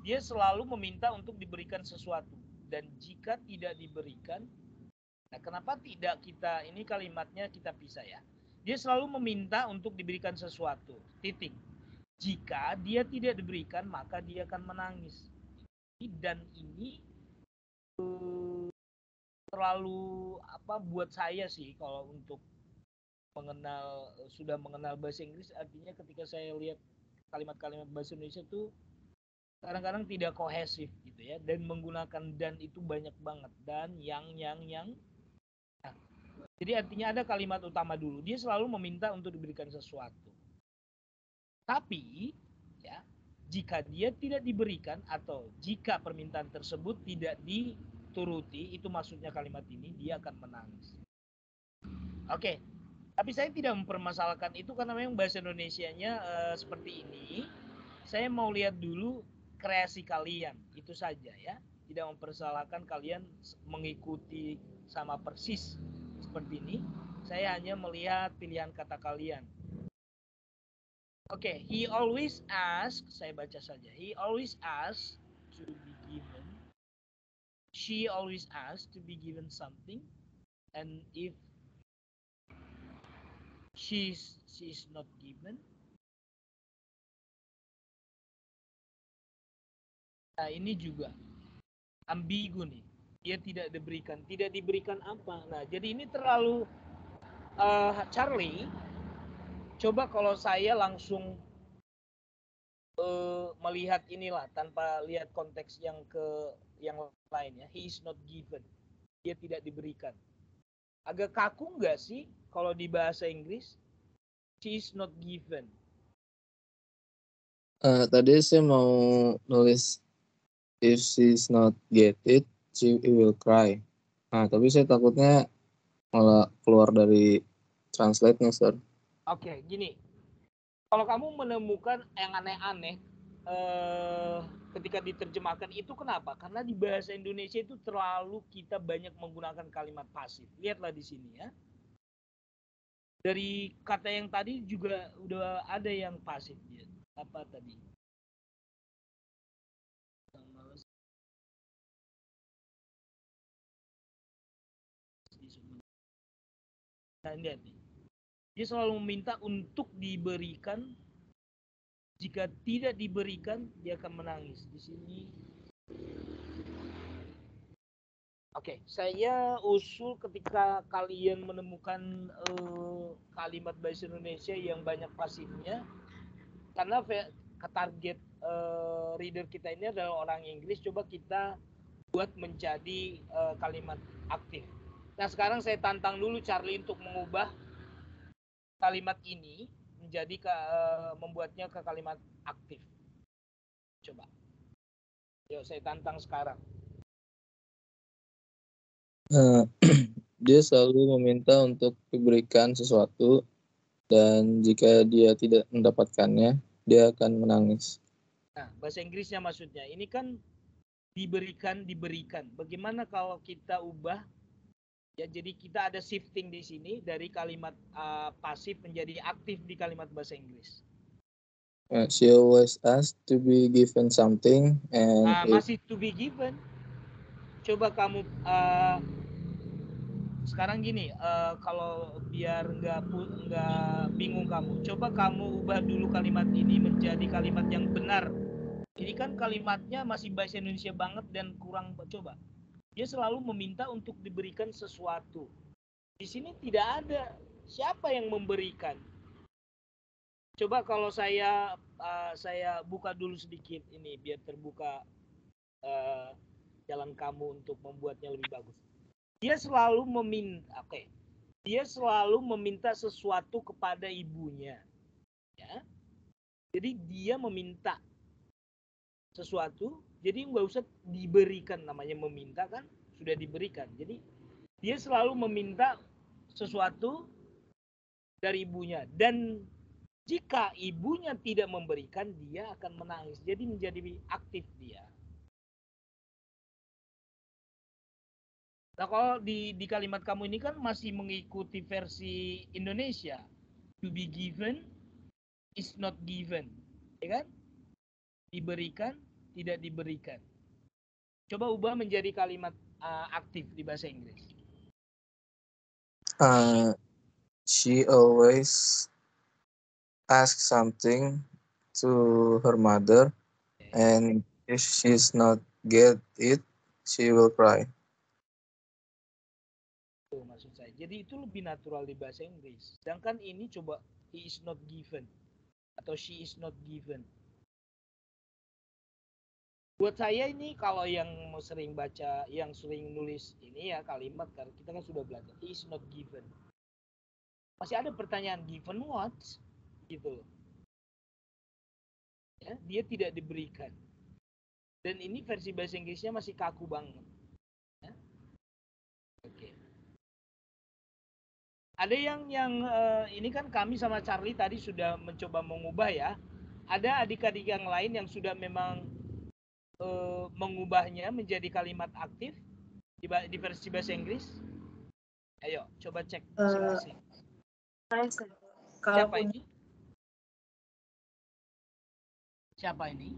Dia selalu meminta untuk diberikan sesuatu, dan jika tidak diberikan, nah kenapa tidak kita, ini kalimatnya kita pisah ya. Dia selalu meminta untuk diberikan sesuatu, titik. Jika dia tidak diberikan, maka dia akan menangis. Dan ini terlalu buat saya sih, kalau untuk sudah mengenal bahasa Inggris, artinya ketika saya lihat kalimat-kalimat bahasa Indonesia tuh kadang-kadang tidak kohesif gitu ya, dan menggunakan dan itu banyak banget, dan yang. Nah, jadi artinya ada kalimat utama dulu, dia selalu meminta untuk diberikan sesuatu. Tapi ya, jika dia tidak diberikan atau jika permintaan tersebut tidak dituruti, itu maksudnya kalimat ini, dia akan menangis. Oke. Tapi saya tidak mempermasalahkan itu karena memang bahasa Indonesianya seperti ini. Saya mau lihat dulu kreasi kalian, itu saja ya. Tidak mempersalahkan kalian mengikuti sama persis seperti ini. Saya hanya melihat pilihan kata kalian. Oke, he always asks, saya baca saja. He always asks to be given. She always asks to be given something. And if she's not given. Nah ini juga ambigu nih. Dia tidak diberikan. Tidak diberikan apa? Nah jadi ini terlalu Charlie. Coba kalau saya langsung melihat inilah tanpa lihat konteks yang lainnya. He is not given. Dia tidak diberikan. Agak kaku nggak sih kalau di bahasa Inggris? She is not given. Tadi saya mau nulis if she's not get it, she will cry. Nah, tapi saya takutnya malah keluar dari translate-nya, Sir. Oke, gini. Kalau kamu menemukan yang aneh-aneh ketika diterjemahkan, itu kenapa? Karena di bahasa Indonesia itu terlalu kita banyak menggunakan kalimat pasif. Lihatlah di sini ya. Dari kata yang tadi juga udah ada yang pasif dia. Apa tadi? Nah, lihat nih. Dia selalu meminta untuk diberikan. Jika tidak diberikan, dia akan menangis. Di sini. Oke, saya usul ketika kalian menemukan kalimat bahasa Indonesia yang banyak pasifnya, karena target reader kita ini adalah orang Inggris, coba kita buat menjadi kalimat aktif. Nah sekarang saya tantang dulu Charlie untuk mengubah kalimat ini menjadi membuatnya ke kalimat aktif. Coba. Yuk saya tantang sekarang. Dia selalu meminta untuk diberikan sesuatu, dan jika dia tidak mendapatkannya, dia akan menangis. Nah, bahasa Inggrisnya maksudnya, ini kan diberikan. Bagaimana kalau kita ubah? Ya, jadi kita ada shifting di sini dari kalimat pasif menjadi aktif di kalimat bahasa Inggris. She always asks to be given something, and masih to be given. Coba kamu sekarang gini, kalau biar nggak bingung kamu, coba kamu ubah dulu kalimat ini menjadi kalimat yang benar. Ini kan kalimatnya masih bahasa Indonesia banget dan kurang. Coba, dia selalu meminta untuk diberikan sesuatu. Di sini tidak ada siapa yang memberikan. Coba kalau saya buka dulu sedikit ini biar terbuka jalan kamu untuk membuatnya lebih bagus. Dia selalu meminta, dia selalu meminta sesuatu kepada ibunya, ya. Jadi dia meminta sesuatu, jadi nggak usah diberikan, namanya meminta kan sudah diberikan. Jadi dia selalu meminta sesuatu dari ibunya, dan Jika ibunya tidak memberikan, dia akan menangis. Jadi menjadi aktif dia. Nah, kalau di kalimat kamu ini kan masih mengikuti versi Indonesia. To be given is not given. Ya kan? Diberikan, tidak diberikan. Coba ubah menjadi kalimat aktif di bahasa Inggris. She always asks something to her mother, and if she's not get it, she will cry. Itu maksud saya. Jadi itu lebih natural di bahasa Inggris. Sedangkan ini coba he is not given atau she is not given. Buat saya ini kalau yang sering baca, yang sering nulis ini ya kalimat, karena kita kan sudah belajar he is not given. Masih ada pertanyaan given what? Gitu loh. Ya, dia tidak diberikan. Dan ini versi bahasa Inggrisnya masih kaku banget. Ya. Oke. Ada yang ini kan kami sama Charlie tadi sudah mencoba mengubah ya. Ada adik-adik yang lain yang sudah memang mengubahnya menjadi kalimat aktif di versi bahasa Inggris. Ayo, coba cek masing-masing. Siapa ini? Siapa ini?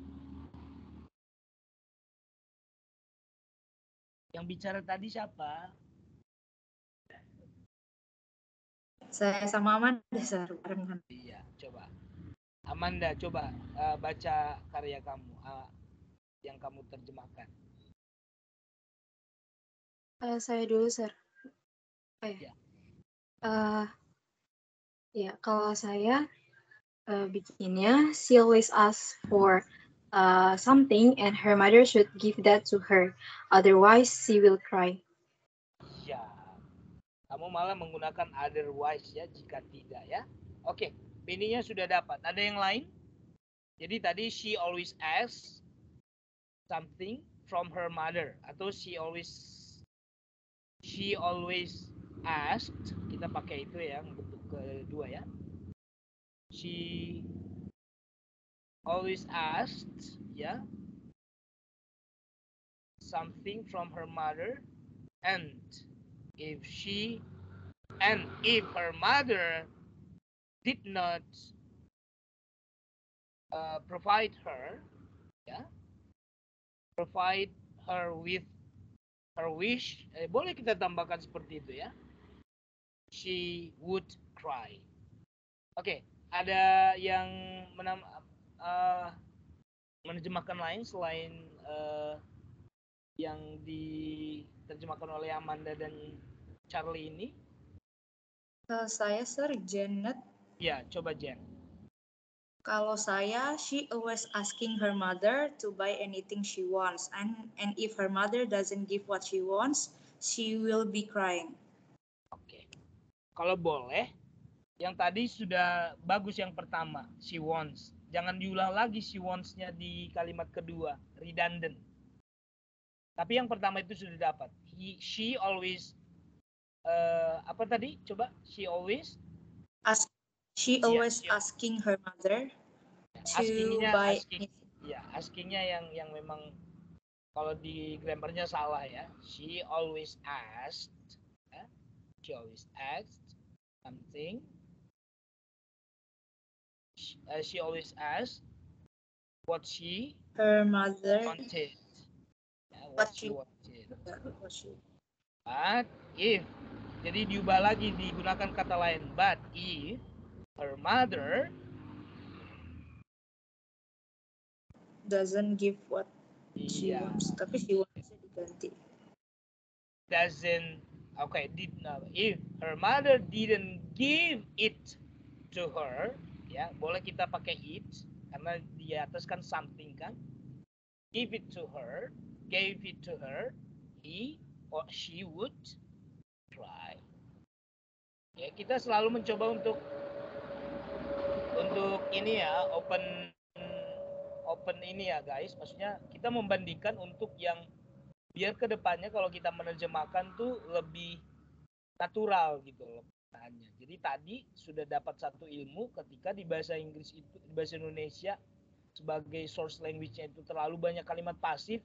Yang bicara tadi siapa? Saya sama Amanda barengan. Iya, coba. Amanda, coba baca karya kamu yang kamu terjemahkan. Saya dulu, Sir. Ya. Ya, kalau saya bikinnya, she always asks for something and her mother should give that to her. Otherwise, she will cry. Ya. Kamu malah menggunakan otherwise ya, jika tidak ya. Oke, meaningnya sudah dapat. Ada yang lain? Jadi tadi she always asks something from her mother atau she always asked, kita pakai itu ya bentuk kedua ya. She always asked ya something from her mother, and if her mother did not provide her with her wish, boleh kita tambahkan seperti itu ya, she would cry. Oke, ada yang menerjemahkan lain selain yang diterjemahkan oleh Amanda dan Charlie ini? Saya, Sir, Janet. Ya, coba Jen. Kalau saya, she always asking her mother to buy anything she wants, and if her mother doesn't give what she wants, she will be crying. Oke. Kalau boleh, yang tadi sudah bagus yang pertama, she wants. Jangan diulang lagi she wants-nya di kalimat kedua, redundant. Tapi yang pertama itu sudah dapat. She always apa tadi? Coba, she always asking her mother to buy. Askingnya yang memang kalau di grammarnya salah ya. She always asked something. She always asked what her mother wanted. What she wanted. But if, jadi diubah lagi, digunakan kata lain. But if her mother doesn't give what she wants, tapi she wants diganti. If her mother didn't give it to her, ya boleh kita pakai it karena di atas kan something kan. Gave it to her, he or she would cry. Ya, kita selalu mencoba untuk ini ya, open ini ya guys, maksudnya kita membandingkan untuk yang biar kedepannya kalau kita menerjemahkan tuh lebih natural gitu loh. Jadi tadi sudah dapat satu ilmu ketika di bahasa Inggris itu, di bahasa Indonesia sebagai source language-nya itu terlalu banyak kalimat pasif,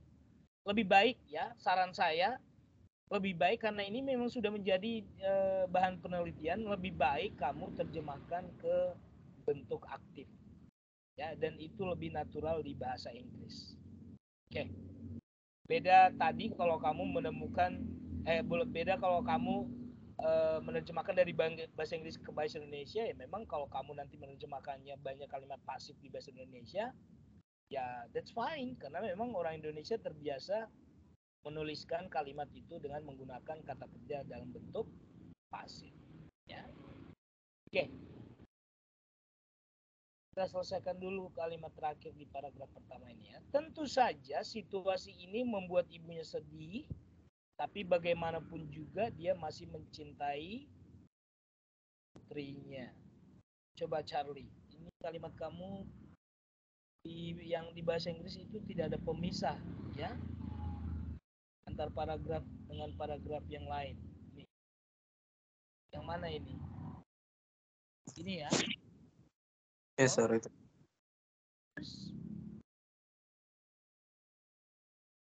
lebih baik ya, saran saya lebih baik karena ini memang sudah menjadi bahan penelitian, lebih baik kamu terjemahkan ke bentuk aktif. Ya, dan itu lebih natural di bahasa Inggris. Oke. Beda tadi kalau kamu menemukan beda kalau kamu menerjemahkan dari bahasa Inggris ke bahasa Indonesia, ya memang kalau kamu nanti menerjemahkannya banyak kalimat pasif di bahasa Indonesia, ya that's fine karena memang orang Indonesia terbiasa menuliskan kalimat itu dengan menggunakan kata kerja dalam bentuk pasif. Ya. Oke. Kita selesaikan dulu kalimat terakhir di paragraf pertama ini ya. Tentu saja situasi ini membuat ibunya sedih, tapi bagaimanapun juga dia masih mencintai putrinya. Coba Charlie, ini kalimat kamu yang di bahasa Inggris itu tidak ada pemisah ya antar paragraf dengan paragraf yang lain. Nih. Yang mana ini? Ini ya. Yes, sir. Itu.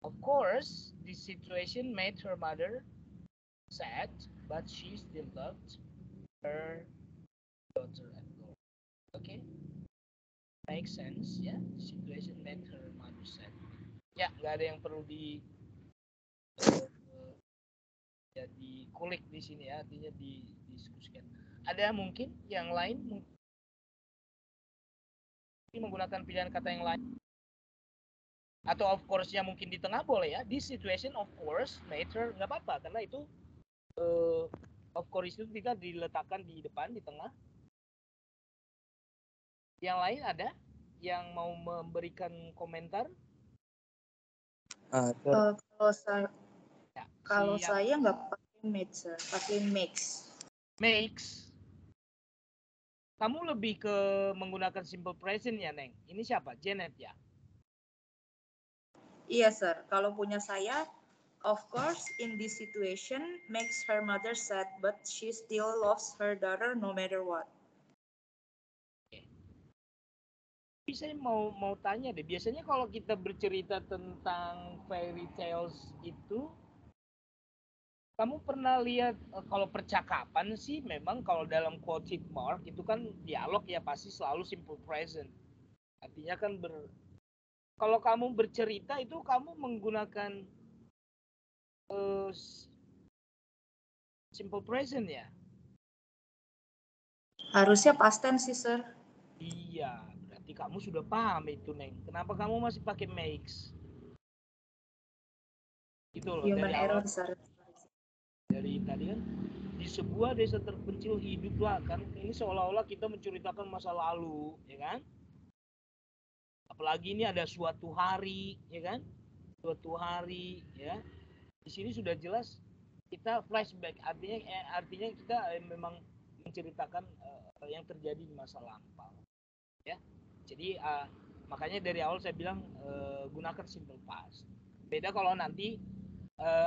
Of course, this situation made her mother sad, but she still loved her daughter-in-law. Okay, makes sense ya. Situation made her mother sad. Ya, nggak ada yang perlu ya dikulik di sini ya, artinya didiskusikan. Ada mungkin yang lain mungkin menggunakan pilihan kata yang lain atau of course-nya mungkin di tengah boleh ya. This situation of course made her nggak apa-apa karena itu of course itu kita diletakkan di depan di tengah. Yang lain ada yang mau memberikan komentar? Kalau saya nggak pakai made, sir, pakai mix. Makes. Kamu lebih ke menggunakan simple present ya, Neng? Ini siapa? Janet ya? Iya, sir. Kalau punya saya, of course, in this situation makes her mother sad, but she still loves her daughter no matter what. Saya mau tanya deh. Biasanya kalau kita bercerita tentang fairy tales itu, kamu pernah lihat kalau percakapan sih memang kalau dalam quoted mark itu kan dialog ya pasti selalu simple present. Artinya kan kalau kamu bercerita itu kamu menggunakan simple present ya? Harusnya past tense sih, sir. Iya, berarti kamu sudah paham itu, Neng. Kenapa kamu masih pakai makes? Gitu loh, Human dari error, awal. sir. Dari tadi kan, di sebuah desa terpencil hiduplah kan. Ini seolah-olah kita menceritakan masa lalu, ya kan? Apalagi ini ada suatu hari, ya kan? Suatu hari, ya. Di sini sudah jelas kita flashback, artinya kita memang menceritakan yang terjadi di masa lampau. Ya, jadi makanya dari awal saya bilang gunakan simple past. Beda kalau nanti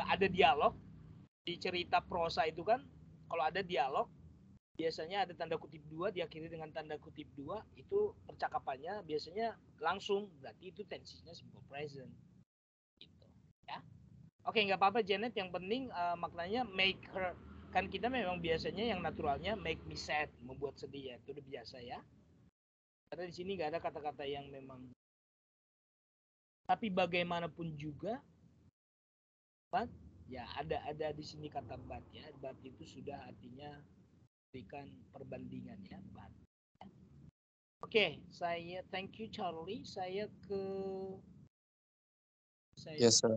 ada dialog di cerita prosa itu kan, kalau ada dialog biasanya ada tanda kutip 2 diakhiri dengan tanda kutip 2, itu percakapannya biasanya langsung, berarti itu tensinya simple present gitu ya. Oke, nggak apa-apa Janet, yang penting maknanya make her, kan kita memang biasanya yang naturalnya make me sad, membuat sedih ya, itu udah biasa ya. Karena di sini nggak ada kata-kata yang memang. Tapi bagaimanapun juga, but ya ada di sini kata but ya. But itu sudah artinya berikan perbandingan ya. But. Oke, saya thank you Charlie. Saya Yes, sir.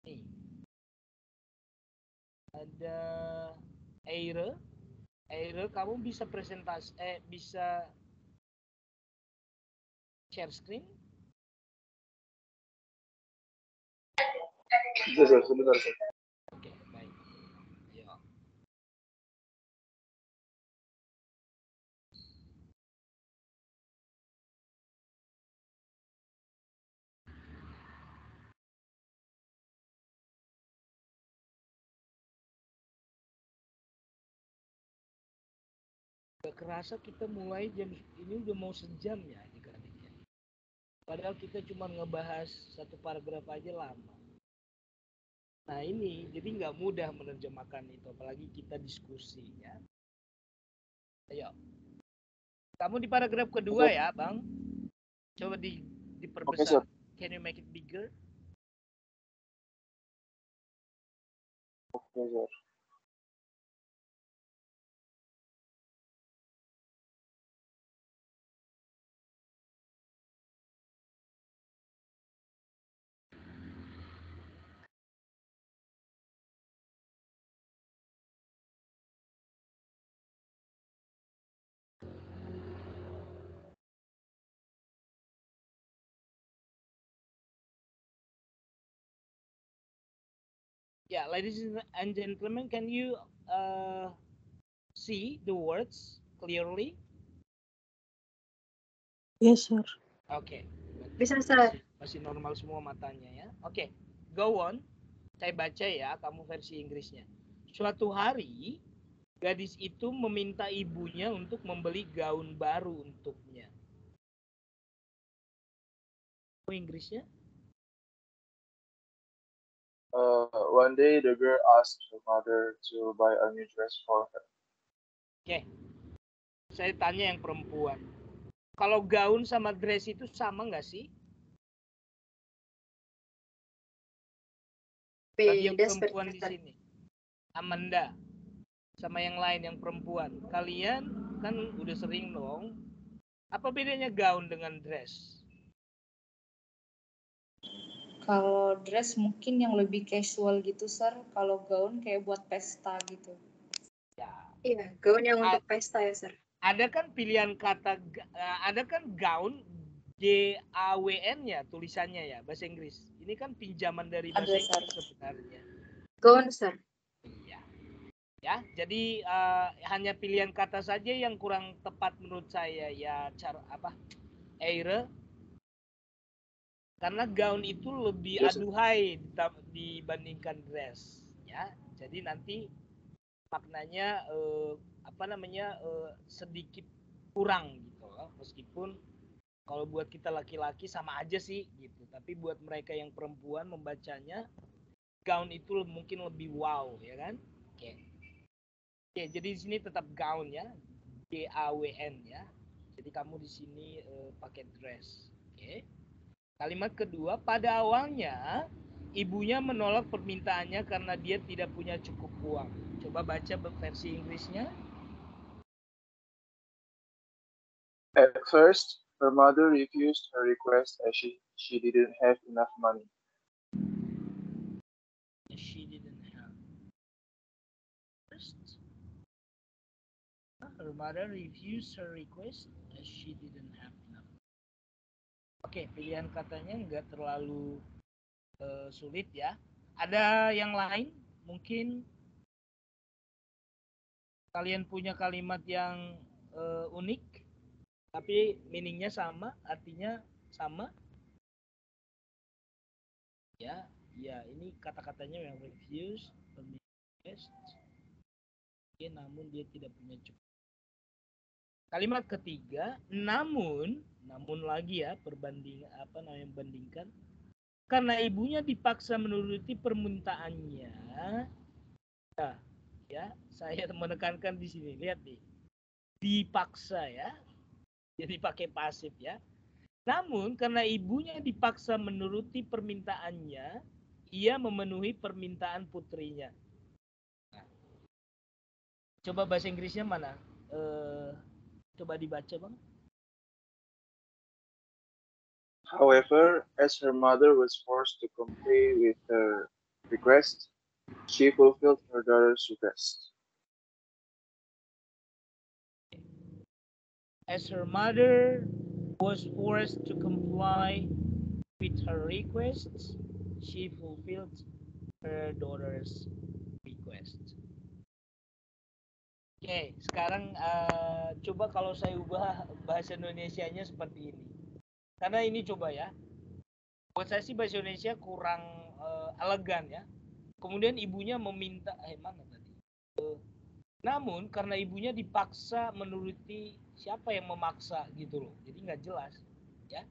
Nih. Ada Eire. Eire, kamu bisa presentasi bisa share screen? Bisa, sebentar. Nggak kerasa kita mulai jam ini udah mau sejam ya adik-adik ya. Padahal kita cuma ngebahas satu paragraf aja lama. Nah ini jadi nggak mudah menerjemahkan itu, apalagi kita diskusi ya. Ayo, kamu di paragraf kedua ya, Bang. Coba diperbesar. Can you make it bigger? Oke, sir. Yeah, ladies and gentlemen, can you see the words clearly? Yes, sir. Oke. Bisa, Sir. Masih normal semua matanya ya. Oke, go on. Saya baca ya, kamu versi Inggrisnya. Suatu hari, gadis itu meminta ibunya untuk membeli gaun baru untuknya. Inggrisnya? One day the girl asked her mother to buy a new dress for her. Oke. Saya tanya yang perempuan. Kalau gaun sama dress itu sama nggak sih? Bagi yang Beda perempuan di seperti sini. Amanda sama yang lain yang perempuan. Kalian kan udah sering dong. Apa bedanya gaun dengan dress? Kalau dress mungkin yang lebih casual gitu, Sir. Kalau gaun kayak buat pesta gitu. Ya. Iya, gaun yang untuk pesta ya, Sir. Ada kan pilihan kata, ada kan gaun GAWN ya tulisannya ya bahasa Inggris. Ini kan pinjaman dari bahasa Inggris sebenarnya. Gaun, Sir. Iya. Ya, jadi hanya pilihan kata saja yang kurang tepat menurut saya ya, cara apa? Eire. Karena gaun itu lebih aduhai dibandingkan dress, ya. Jadi nanti maknanya sedikit kurang gitu loh. Meskipun kalau buat kita laki-laki sama aja sih gitu, tapi buat mereka yang perempuan membacanya gaun itu mungkin lebih wow ya kan. Oke, jadi di sini tetap gaun ya, GAWN ya. Jadi kamu di sini pakai dress. Oke. Kalimat kedua, pada awalnya ibunya menolak permintaannya karena dia tidak punya cukup uang. Coba baca versi Inggrisnya. At first, her mother refused her request as she didn't have enough money. She didn't have. First, her mother refused her request as she didn't have enough. Oke, pilihan katanya nggak terlalu sulit ya. Ada yang lain? Mungkin kalian punya kalimat yang unik, tapi meaningnya sama, artinya sama. Ya, ini kata-katanya yang refuse, request. Oke, namun dia tidak punya cukup. Kalimat ketiga, namun lagi ya bandingkan. Karena ibunya dipaksa menuruti permintaannya. Nah, ya, saya menekankan di sini, lihat nih. Dipaksa ya. Jadi pakai pasif ya. Namun karena ibunya dipaksa menuruti permintaannya, ia memenuhi permintaan putrinya. Nah, coba bahasa Inggrisnya mana? Coba dibaca, Bang. However, as her mother was forced to comply with her request, she fulfilled her daughter's request. As her mother was forced to comply with her requests, she fulfilled her daughter's request. Oke, sekarang coba kalau saya ubah bahasa Indonesianya seperti ini. Karena ini coba ya, buat saya sih bahasa Indonesia kurang elegan ya. Kemudian ibunya meminta, mana tadi? Namun karena ibunya dipaksa menuruti, siapa yang memaksa gitu loh. Jadi nggak jelas, ya.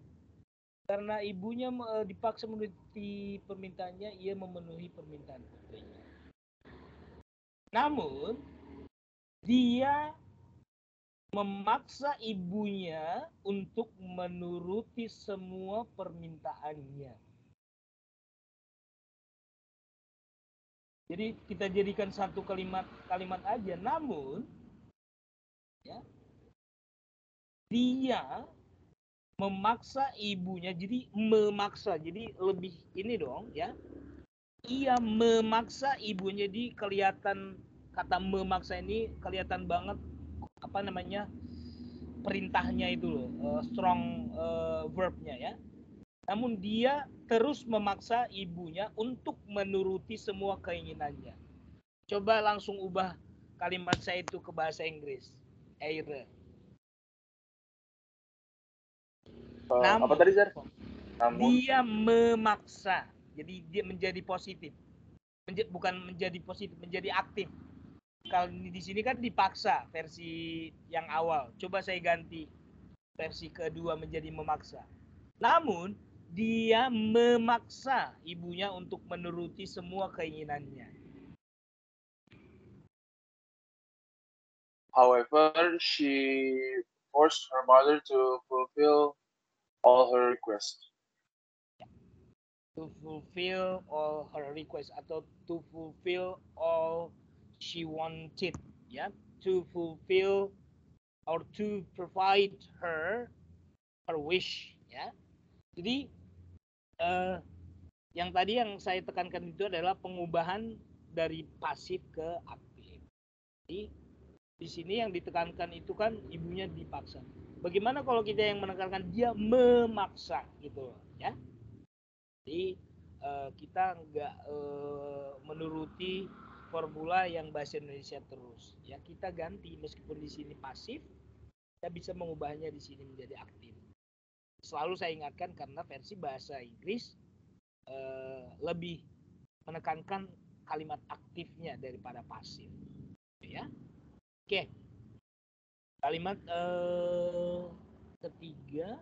Karena ibunya dipaksa menuruti permintaannya, ia memenuhi permintaan putrinya. Namun dia memaksa ibunya untuk menuruti semua permintaannya. Jadi kita jadikan satu kalimat aja. Namun ya, dia memaksa ibunya, jadi memaksa, jadi lebih ini dong ya. Ia memaksa ibunya, jadi kelihatan kata memaksa ini kelihatan banget apa namanya perintahnya itu loh, strong verbnya ya. Namun dia terus memaksa ibunya untuk menuruti semua keinginannya. Coba langsung ubah kalimat saya itu ke bahasa Inggris. Aire. Namun, Apa tadi, Sir? Namun, dia memaksa. Jadi dia menjadi positif. Bukan menjadi positif, menjadi aktif. Kalau di sini kan dipaksa versi yang awal. Coba saya ganti versi kedua menjadi memaksa. Namun dia memaksa ibunya untuk menuruti semua keinginannya. however, she forced her mother to fulfill all her requests. To fulfill all her requests atau to fulfill all she wanted, ya. To fulfill or to provide her wish, ya. Jadi yang tadi yang saya tekankan itu adalah pengubahan dari pasif ke aktif. Jadi di sini yang ditekankan itu kan ibunya dipaksa. Bagaimana kalau kita yang menekankan dia memaksa gitu, ya? Jadi kita nggak menuruti formula yang bahasa Indonesia terus, ya. Kita ganti, meskipun di sini pasif, kita bisa mengubahnya di sini menjadi aktif. Selalu saya ingatkan karena versi bahasa Inggris lebih menekankan kalimat aktifnya daripada pasif, ya. Oke, kalimat ketiga.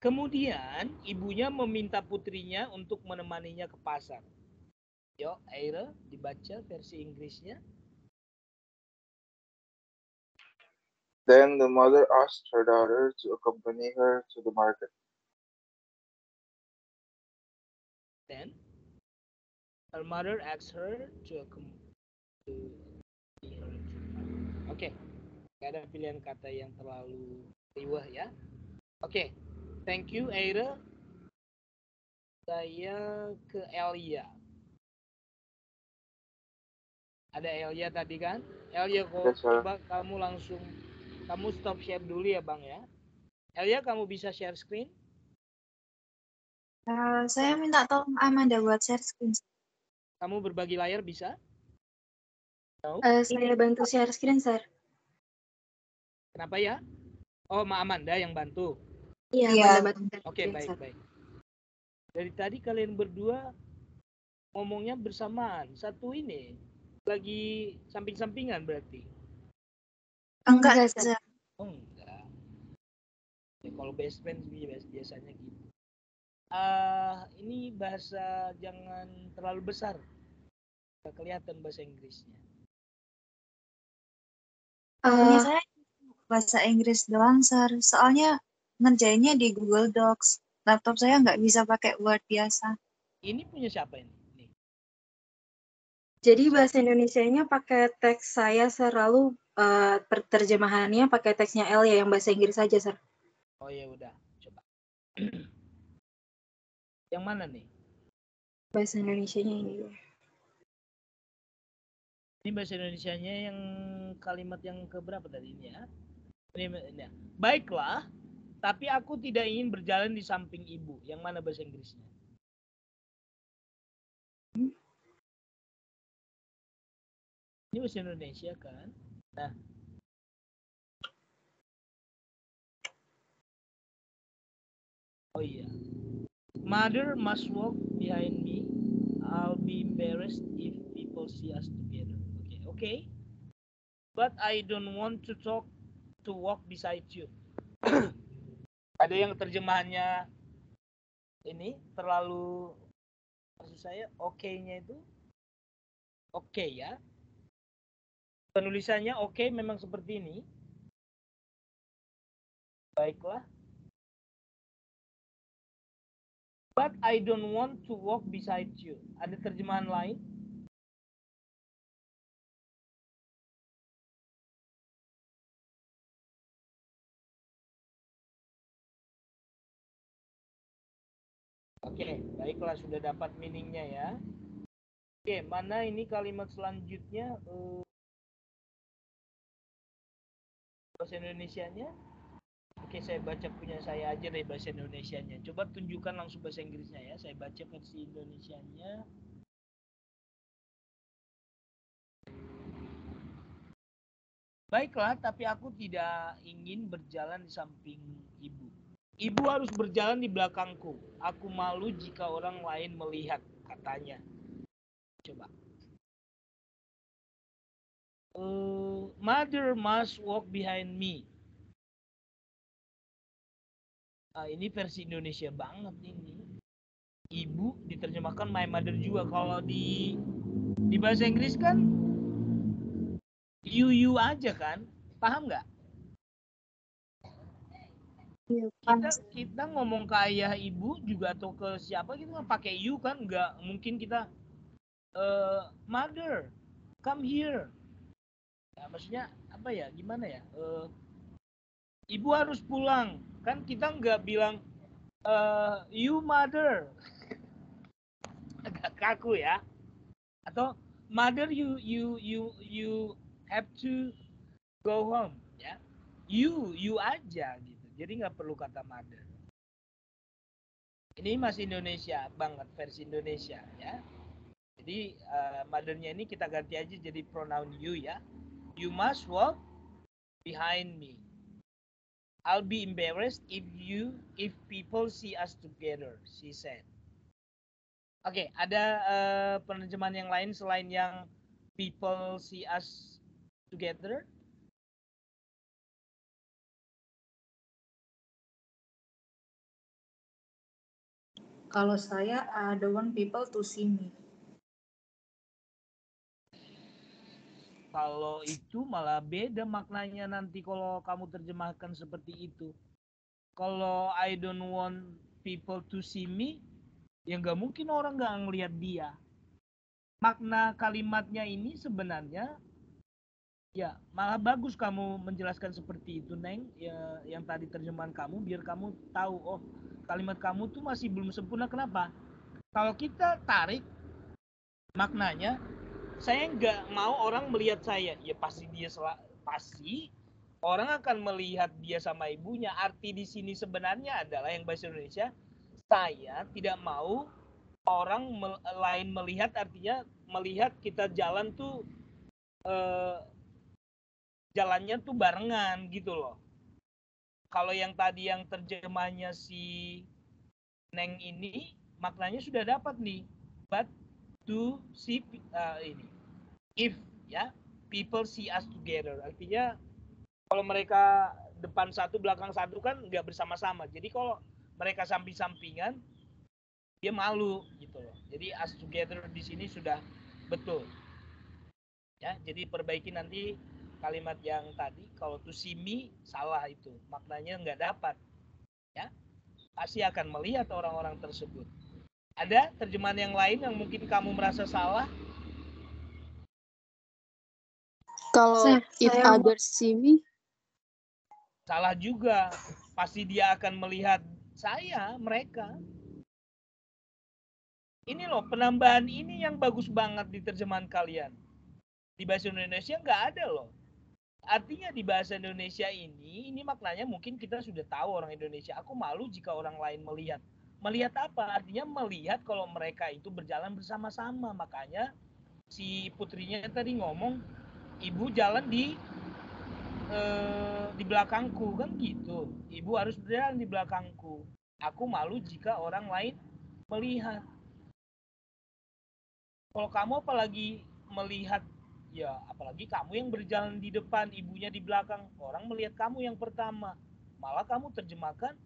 Kemudian ibunya meminta putrinya untuk menemaninya ke pasar. Yo, Aira, dibaca versi Inggrisnya. Then the mother asked her daughter to accompany her to the market. Then her mother asked her to accompany her to the market. Oke, gak ada pilihan kata yang terlalu riwah ya. Oke, thank you Aira. Saya ke Elia. Ada Elia tadi kan? Elia, Yes, sir. coba kamu stop share dulu ya Bang ya. Elia, kamu bisa share screen? Saya minta tolong Amanda buat share screen. Kamu berbagi layar bisa? No? Saya bantu share screen, Sir. Kenapa ya? Oh, Ma Amanda yang bantu. Iya, Amanda bantu. Oke, baik. Dari tadi kalian berdua ngomongnya bersamaan. Satu ini lagi samping-sampingan berarti. Enggak, Sir. Oh, enggak. Ya, kalau best friend biasanya gitu. Ini bahasa jangan terlalu besar. Nggak kelihatan bahasa Inggrisnya. Punya saya bahasa Inggris doang, Sir. Soalnya ngerjainnya di Google Docs. Laptop saya nggak bisa pakai Word biasa. Ini punya siapa ini? Nih. Jadi bahasa Indonesianya pakai teks saya, Sir. Lalu terjemahannya pakai teksnya Elia yang bahasa Inggris saja, Sir. Oh ya udah, coba. Yang mana nih? Bahasa Indonesianya ini. Ini bahasa Indonesianya yang kalimat yang keberapa tadi ini ya? Ini. Baiklah, tapi aku tidak ingin berjalan di samping ibu. Yang mana bahasa Inggrisnya? Ini bahasa Indonesia kan? Nah. Oh iya. Mother must walk behind me. I'll be embarrassed if people see us together. Oke. okay? But I don't want to walk beside you. Ada yang terjemahannya ini terlalu, maksud saya okay-nya itu okay ya. Penulisannya okay memang seperti ini. Baiklah. But I don't want to walk beside you. Ada terjemahan lain? Oke, baiklah, sudah dapat meaningnya ya. Oke, mana ini kalimat selanjutnya? Bahasa Indonesianya? Oke, saya baca punya saya aja deh bahasa Indonesianya. Coba tunjukkan langsung bahasa Inggrisnya ya. Saya baca versi Indonesianya. Baiklah, tapi aku tidak ingin berjalan di samping ibu. Ibu harus berjalan di belakangku. Aku malu jika orang lain melihat, katanya. Coba. Mother must walk behind me. Ini versi Indonesia banget ini. Ibu diterjemahkan my mother juga. Kalau di bahasa Inggris kan you aja kan, paham nggak? Kita ngomong ke ayah ibu juga atau ke siapa gitu kan pakai you kan, nggak mungkin kita mother come here. Ya, maksudnya apa ya, gimana ya? Ibu harus pulang kan, kita nggak bilang you mother. Agak kaku ya. Atau mother you have to go home ya. You aja gitu. Jadi nggak perlu kata mother. Ini masih Indonesia banget, versi Indonesia ya. Jadi mothernya ini kita ganti aja jadi pronoun you ya. You must walk behind me. I'll be embarrassed if people see us together, she said. Oke, ada penerjemahan yang lain selain yang people see us together? Kalau saya, I don't want people to see me. Kalau itu malah beda maknanya nanti kalau kamu terjemahkan seperti itu. Kalau I don't want people to see me, ya nggak mungkin orang nggak ngelihat dia. Makna kalimatnya ini sebenarnya, ya malah bagus kamu menjelaskan seperti itu, Neng. Ya, yang tadi terjemahan kamu, biar kamu tahu, oh kalimat kamu tuh masih belum sempurna. Kenapa? Kalau kita tarik maknanya, saya nggak mau orang melihat saya. Ya pasti pasti orang akan melihat dia sama ibunya. Arti di sini sebenarnya adalah yang bahasa Indonesia, saya tidak mau orang lain melihat, artinya melihat kita jalan tuh jalannya tuh barengan gitu loh. Kalau yang tadi yang terjemahnya si Neng ini maknanya sudah dapat nih. But to see ini if ya people see us together, artinya kalau mereka depan satu belakang satu kan nggak bersama-sama. Jadi kalau mereka samping-sampingan dia malu gitu loh. Jadi us together di sini sudah betul. Ya, jadi perbaiki nanti kalimat yang tadi, kalau to see me salah itu, maknanya nggak dapat. Ya, pasti akan melihat orang-orang tersebut. Ada terjemahan yang lain yang mungkin kamu merasa salah? Kalau if others see me, Salah juga. Pasti dia akan melihat mereka. Ini loh, penambahan ini yang bagus banget di terjemahan kalian. Di bahasa Indonesia nggak ada loh. Artinya di bahasa Indonesia ini maknanya mungkin kita sudah tahu orang Indonesia. Aku malu jika orang lain melihat. Melihat apa? Artinya melihat kalau mereka itu berjalan bersama-sama. Makanya si putrinya tadi ngomong, ibu jalan di belakangku kan gitu. Ibu harus berjalan di belakangku. Aku malu jika orang lain melihat. Kalau kamu apalagi melihat Ya, apalagi kamu yang berjalan di depan, ibunya di belakang. Orang melihat kamu yang pertama. Malah kamu terjemahkan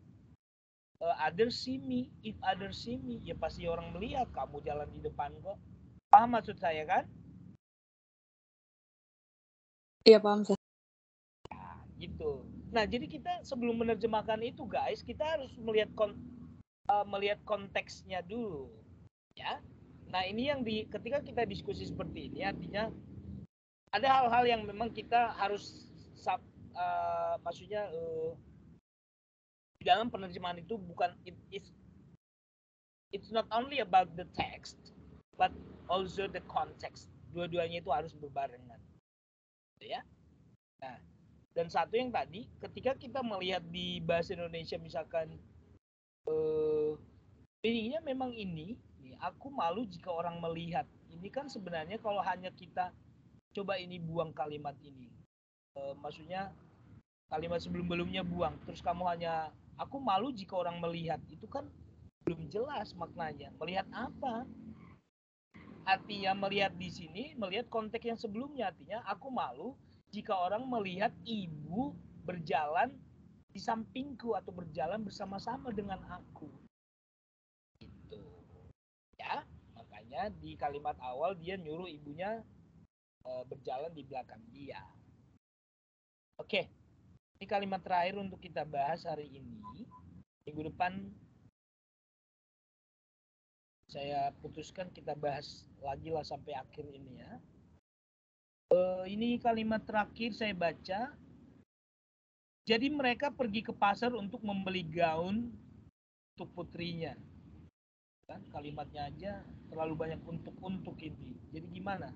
others see me, if others see me. Ya pasti orang melihat kamu jalan di depan kok. Paham maksud saya kan? Iya, paham, Sir. Gitu. Nah, jadi kita sebelum menerjemahkan itu guys, kita harus melihat melihat konteksnya dulu. Ya. Nah, ini yang ketika kita diskusi seperti ini artinya ada hal-hal yang memang kita harus maksudnya di dalam penerjemahan itu bukan it's not only about the text but also the context. Dua-duanya itu harus berbarengan. Ya. Nah, dan satu yang tadi ketika kita melihat di bahasa Indonesia misalkan meaningnya memang ini, aku malu jika orang melihat. Ini kan sebenarnya kalau hanya kita coba ini buang kalimat ini. Maksudnya kalimat sebelum-belumnya buang. Terus kamu hanya aku malu jika orang melihat. Itu kan belum jelas maknanya. Melihat apa? Artinya melihat di sini, melihat konteks yang sebelumnya. Artinya aku malu jika orang melihat ibu berjalan di sampingku atau berjalan bersama-sama dengan aku. Gitu. Ya, makanya di kalimat awal dia nyuruh ibunya berjalan di belakang dia. Oke, ini kalimat terakhir untuk kita bahas hari ini. Minggu depan saya putuskan kita bahas lagi lah sampai akhir ini ya. Ini kalimat terakhir saya baca. Jadi mereka pergi ke pasar untuk membeli gaun untuk putrinya. Kan kalimatnya aja terlalu banyak untuk ini. Jadi gimana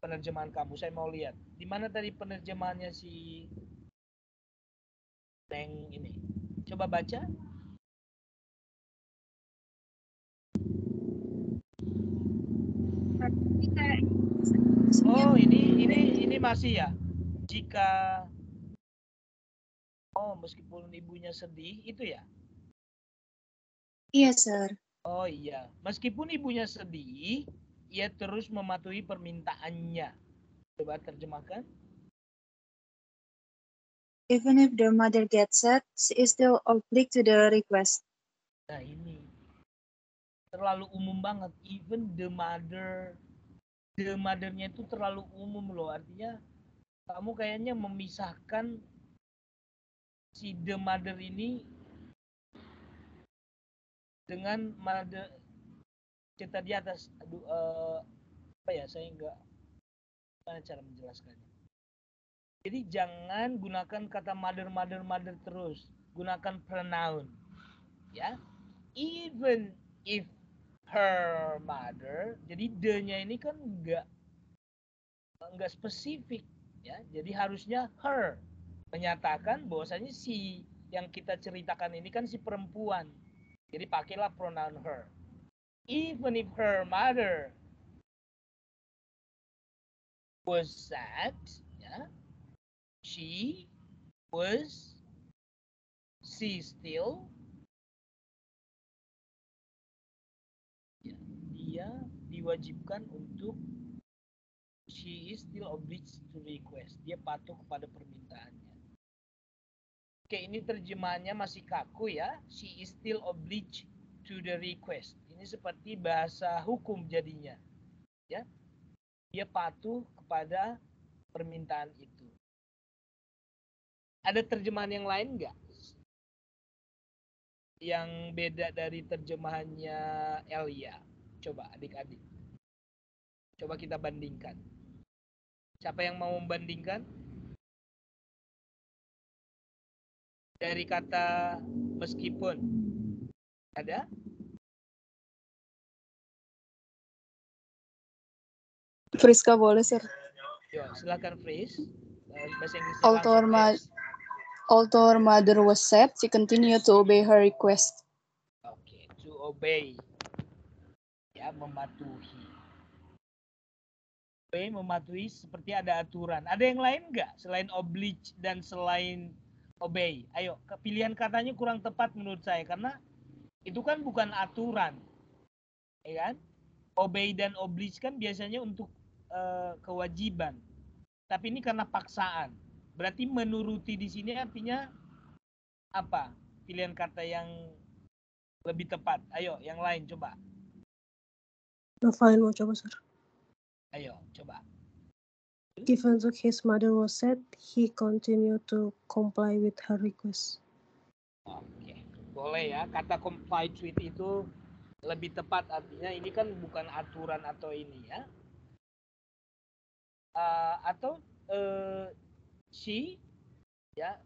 penerjemahan kamu? Saya mau lihat. Di mana tadi penerjemahannya si Neng ini? Coba baca. Oh, ini masih ya. Jika meskipun ibunya sedih itu ya? Iya, Sir. Oh iya, meskipun ibunya sedih, ia terus mematuhi permintaannya. Coba terjemahkan. Even if the mother gets sad, she is still obliged to the request. Nah ini terlalu umum banget. Even the mother-nya itu terlalu umum loh. Artinya kamu kayaknya memisahkan si the mother ini dengan mother cerita di atas. Aduh, apa ya? Saya nggak gimana cara menjelaskannya. Jadi jangan gunakan kata mother terus. Gunakan pronoun. Ya. Even if her mother, jadi the-nya ini kan nggak spesifik ya. Jadi harusnya her menyatakan bahwasanya si yang kita ceritakan ini kan si perempuan. Jadi pakailah pronoun her. Even if her mother was sad, ya, she still, ya, dia diwajibkan untuk she is still obliged to request. Dia patuh kepada permintaannya. Oke, ini terjemahannya masih kaku ya. She is still obliged to the request. Ini seperti bahasa hukum jadinya. Ya. Dia patuh kepada permintaan itu. Ada terjemahan yang lain nggak? Yang beda dari terjemahannya Elia. Coba adik-adik. Coba kita bandingkan. Siapa yang mau membandingkan? Dari kata meskipun. Ada? Friska boleh, Sir. Yo, silakan Fris. Bahasa Inggris. Although her mother was sad, she continued to obey her request. Oke, to obey. Ya, mematuhi. Obey, mematuhi seperti ada aturan. Ada yang lain nggak selain oblige dan selain obey? Ayo, pilihan katanya kurang tepat menurut saya karena itu kan bukan aturan, ya kan? Obey dan oblige kan biasanya untuk kewajiban, tapi ini karena paksaan. Berarti menuruti di sini artinya apa? Pilihan kata yang lebih tepat. Ayo, yang lain coba. Novain mau coba, Sir. Ayo, coba. Even though his mother was sad, he continued to comply with her request. Oke, boleh ya. Kata comply with itu lebih tepat, artinya ini kan bukan aturan atau ini ya. Atau she ya.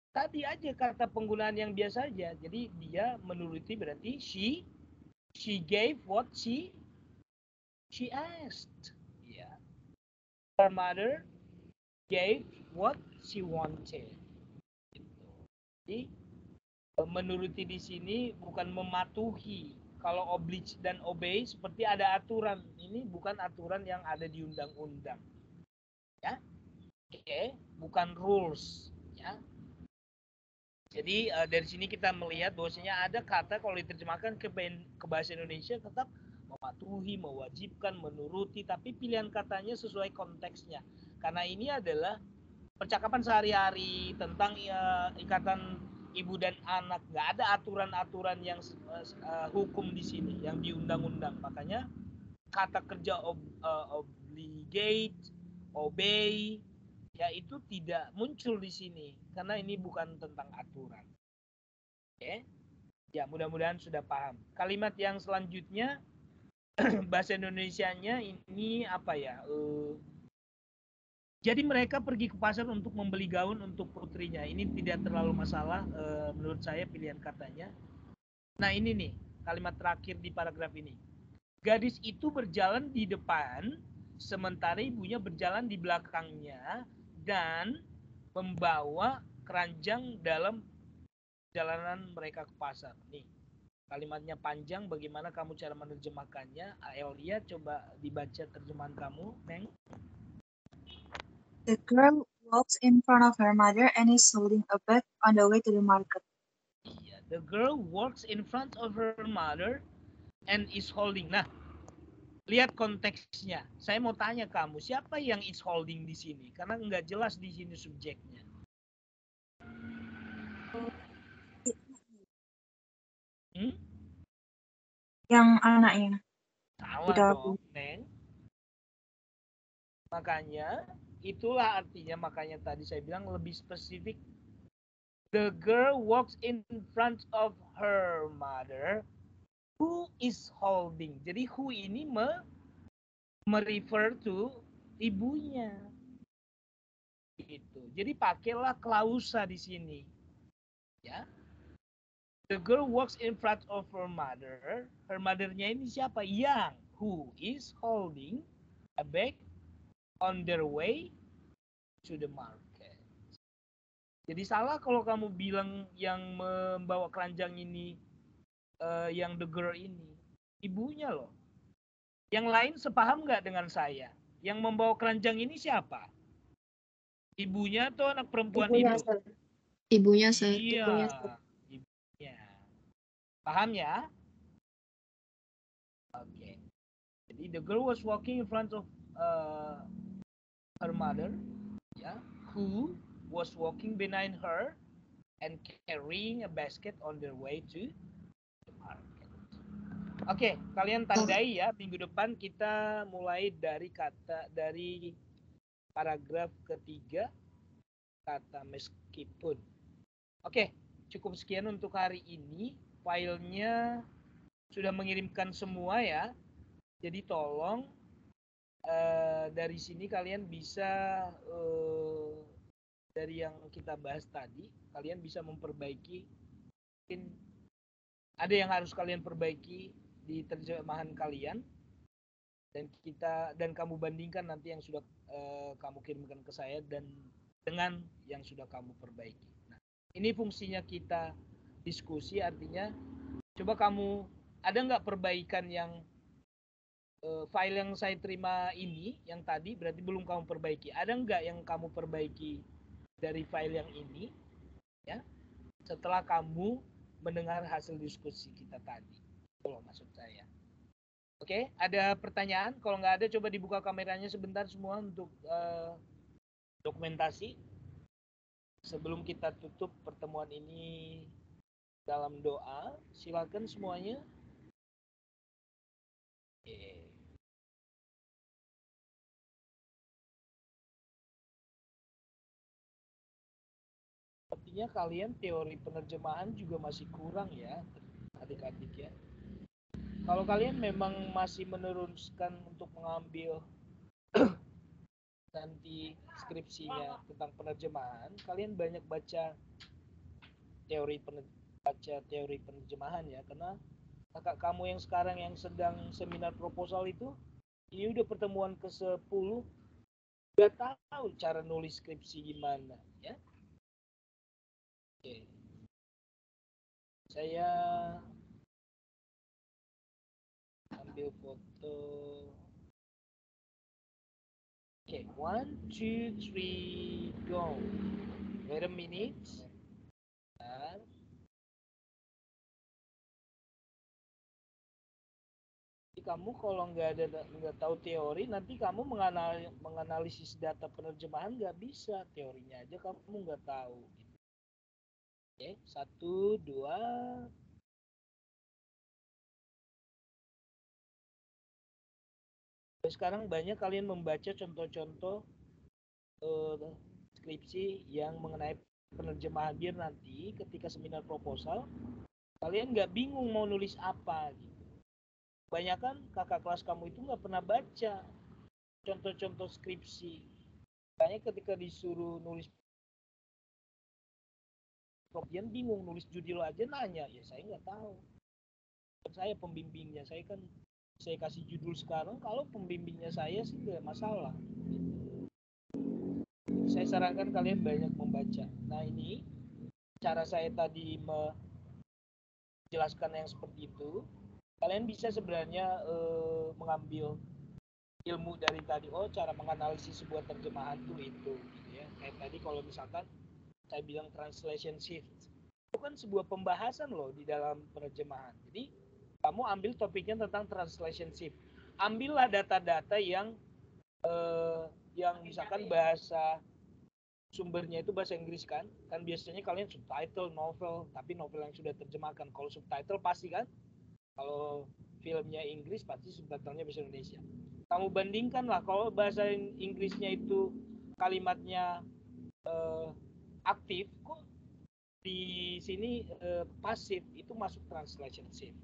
Tadi aja kata penggunaan yang biasa aja. Jadi dia menuruti berarti she gave what she asked. Ya. Her mother gave what she wanted. Gitu. Jadi menuruti di sini bukan mematuhi. Kalau oblige dan obey seperti ada aturan. Ini bukan aturan yang ada di undang-undang. Ya. Oke, bukan rules, ya. Jadi dari sini kita melihat bahwasanya ada kata kalau diterjemahkan ke bahasa Indonesia tetap mematuhi, mewajibkan, menuruti, tapi pilihan katanya sesuai konteksnya. Karena ini adalah percakapan sehari-hari tentang ikatan ibu dan anak. Nggak ada aturan-aturan yang hukum di sini, yang di undang-undang. Makanya kata kerja obligate, obey, ya itu tidak muncul di sini karena ini bukan tentang aturan. Oke, ya mudah-mudahan sudah paham. Kalimat yang selanjutnya bahasa Indonesianya ini apa ya? Jadi mereka pergi ke pasar untuk membeli gaun untuk putrinya. Ini tidak terlalu masalah menurut saya pilihan katanya. Nah ini nih kalimat terakhir di paragraf ini. Gadis itu berjalan di depan sementara ibunya berjalan di belakangnya dan membawa keranjang dalam perjalanan mereka ke pasar. Nih, kalimatnya panjang, bagaimana kamu cara menerjemahkannya? Aelia, coba dibaca terjemahan kamu, Neng. The girl walks in front of her mother and is holding a bag on the way to the market. Iya, the girl walks in front of her mother and is holding. Nah, lihat konteksnya. Saya mau tanya kamu, siapa yang is holding di sini? Karena nggak jelas di sini subjeknya. Yang anaknya. Salah dong, Neng. Makanya, itulah artinya, makanya tadi saya bilang lebih spesifik. The girl walks in front of her mother who is holding. Jadi who ini merefer to ibunya. Gitu. Jadi pakailah klausa di sini. Ya. The girl walks in front of her mother. Her mother-nya ini siapa? Yang who is holding a bag on their way to the market. Jadi salah kalau kamu bilang yang membawa keranjang ini yang the girl ini. Ibunya loh. Yang lain sepaham nggak dengan saya? Yang membawa keranjang ini siapa? Ibunya atau anak perempuan Ibunya, itu? Sir. Ibunya, Sir. Iya. Ibunya, Sir. Ibunya. Paham ya? Oke. Jadi the girl was walking in front of her mother, ya, who was walking behind her and carrying a basket on their way to the market. Oke, kalian tandai ya, minggu depan kita mulai dari paragraf ketiga, kata meskipun. Oke, cukup sekian untuk hari ini. Filenya sudah mengirimkan semua ya. Jadi tolong dari sini kalian bisa dari yang kita bahas tadi, kalian bisa memperbaiki. Mungkin ada yang harus kalian perbaiki di terjemahan kalian dan kamu bandingkan nanti yang sudah kamu kirimkan ke saya dan dengan yang sudah kamu perbaiki. Nah, ini fungsinya kita diskusi, artinya coba kamu ada nggak perbaikan yang file yang saya terima ini yang tadi berarti belum kamu perbaiki. Ada nggak yang kamu perbaiki dari file yang ini ya setelah kamu mendengar hasil diskusi kita tadi? Itu loh maksud saya. Oke, ada pertanyaan? Kalau nggak ada, coba dibuka kameranya sebentar semua untuk dokumentasi. Sebelum kita tutup pertemuan ini dalam doa, silakan semuanya. Oke. Artinya kalian teori penerjemahan juga masih kurang ya, adik-adik ya. Kalau kalian memang masih meneruskan untuk mengambil nanti skripsinya tentang penerjemahan, kalian banyak baca teori penerjemahan ya, karena kakak kamu yang sekarang yang sedang seminar proposal itu, ini udah pertemuan ke-10, udah tahu cara nulis skripsi gimana ya. Oke. Saya ambil foto. Oke, 1, 2, 3, go. Wait a minute. Bentar. Kamu kalau nggak tahu teori, nanti kamu menganalisis data penerjemahan nggak bisa, teorinya aja kamu nggak tahu. Oke, 1, 2. Sekarang banyak kalian membaca contoh-contoh skripsi yang mengenai penerjemahan, biar nanti ketika seminar proposal kalian nggak bingung mau nulis apa gitu. Kebanyakan kakak kelas kamu itu nggak pernah baca contoh-contoh skripsi. Makanya ketika disuruh nulis kemudian bingung nulis judul aja, nanya ya saya nggak tahu. Saya pembimbingnya, saya kan saya kasih judul sekarang, kalau pembimbingnya saya sih nggak masalah. Saya sarankan kalian banyak membaca. Nah ini cara saya tadi menjelaskan yang seperti itu. Kalian bisa sebenarnya mengambil ilmu dari tadi, oh cara menganalisis sebuah terjemahan tuh itu gitu ya. Kayak tadi kalau misalkan saya bilang translation shift, itu kan sebuah pembahasan loh di dalam penerjemahan. Jadi kamu ambil topiknya tentang translation shift, ambillah data-data yang misalkan bahasa sumbernya itu bahasa Inggris kan biasanya kalian subtitle novel, tapi novel yang sudah terjemahkan. Kalau subtitle pasti kan, kalau filmnya Inggris pasti subtitlenya bahasa Indonesia. Kamu bandingkan lah, kalau bahasa Inggrisnya itu kalimatnya aktif, kok di sini pasif, itu masuk translation shift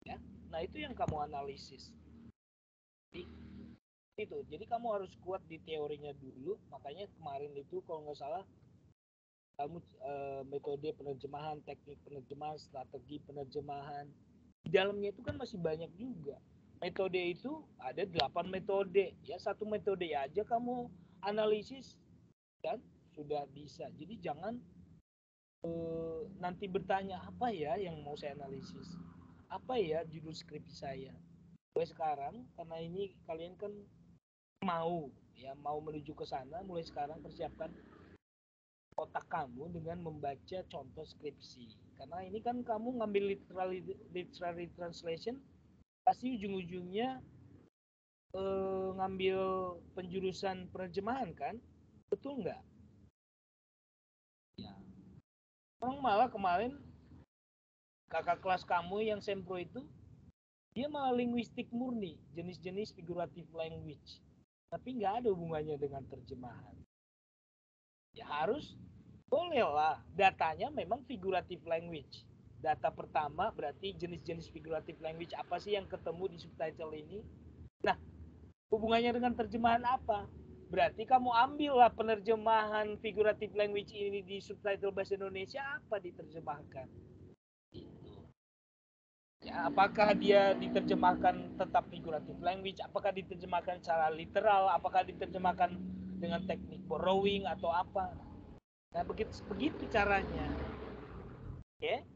ya. Nah itu yang kamu analisis. Jadi kamu harus kuat di teorinya dulu. Makanya kemarin itu kalau nggak salah kamu metode penerjemahan, teknik penerjemahan, strategi penerjemahan, di dalamnya itu kan masih banyak juga. Metode itu ada 8 metode ya, satu metode aja kamu analisis dan sudah bisa. Jadi jangan nanti bertanya apa ya yang mau saya analisis, apa ya judul skripsi saya. Mulai sekarang, karena ini kalian kan mau menuju ke sana, mulai sekarang persiapkan otak kamu dengan membaca contoh skripsi. Karena ini kan kamu ngambil literary translation, pasti ujung-ujungnya ngambil penjurusan penerjemahan kan, betul nggak? Ya. Malah kemarin kakak kelas kamu yang sempro itu, dia malah linguistik murni, jenis-jenis figurative language, tapi nggak ada hubungannya dengan terjemahan. Ya harus, bolehlah datanya memang figurative language. Data pertama berarti jenis-jenis figurative language apa sih yang ketemu di subtitle ini. Nah, hubungannya dengan terjemahan apa? Berarti kamu ambillah penerjemahan figurative language ini di subtitle bahasa Indonesia, apa diterjemahkan. Ya, apakah dia diterjemahkan tetap figurative language, apakah diterjemahkan secara literal, apakah diterjemahkan dengan teknik borrowing atau apa. Nah, begitu caranya. Oke.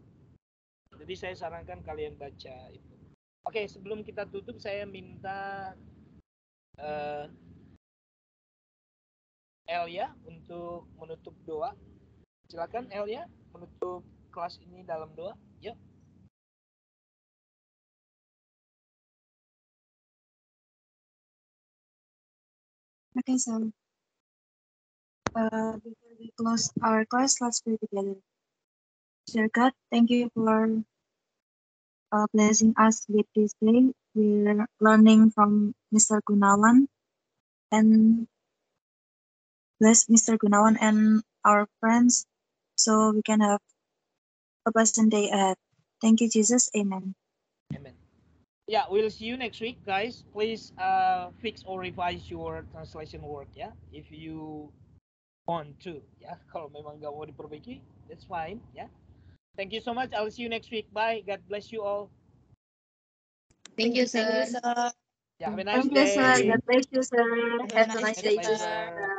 Jadi saya sarankan kalian baca itu. Oke, sebelum kita tutup saya minta Elia untuk menutup doa. Silakan Elia menutup kelas ini dalam doa. Yuk. Okay, so before we close our class, let's pray together. Dear God, thank you for blessing us with this day. We're learning from Mr. Gunawan, and bless Mr. Gunawan and our friends so we can have a pleasant day ahead. Thank you, Jesus. Amen. Amen. Yeah, we'll see you next week, guys. Please fix or revise your translation work ya, if you want to. Ya, kalau memang nggak mau diperbaiki, that's fine. Ya. Thank you so much. I'll see you next week. Bye. God bless you all. Thank you, sir. Thank you, sir. Yeah, have a nice Thank you, sir. day. God bless you, sir. Have a Have a nice nice My day, day, too, pleasure. sir.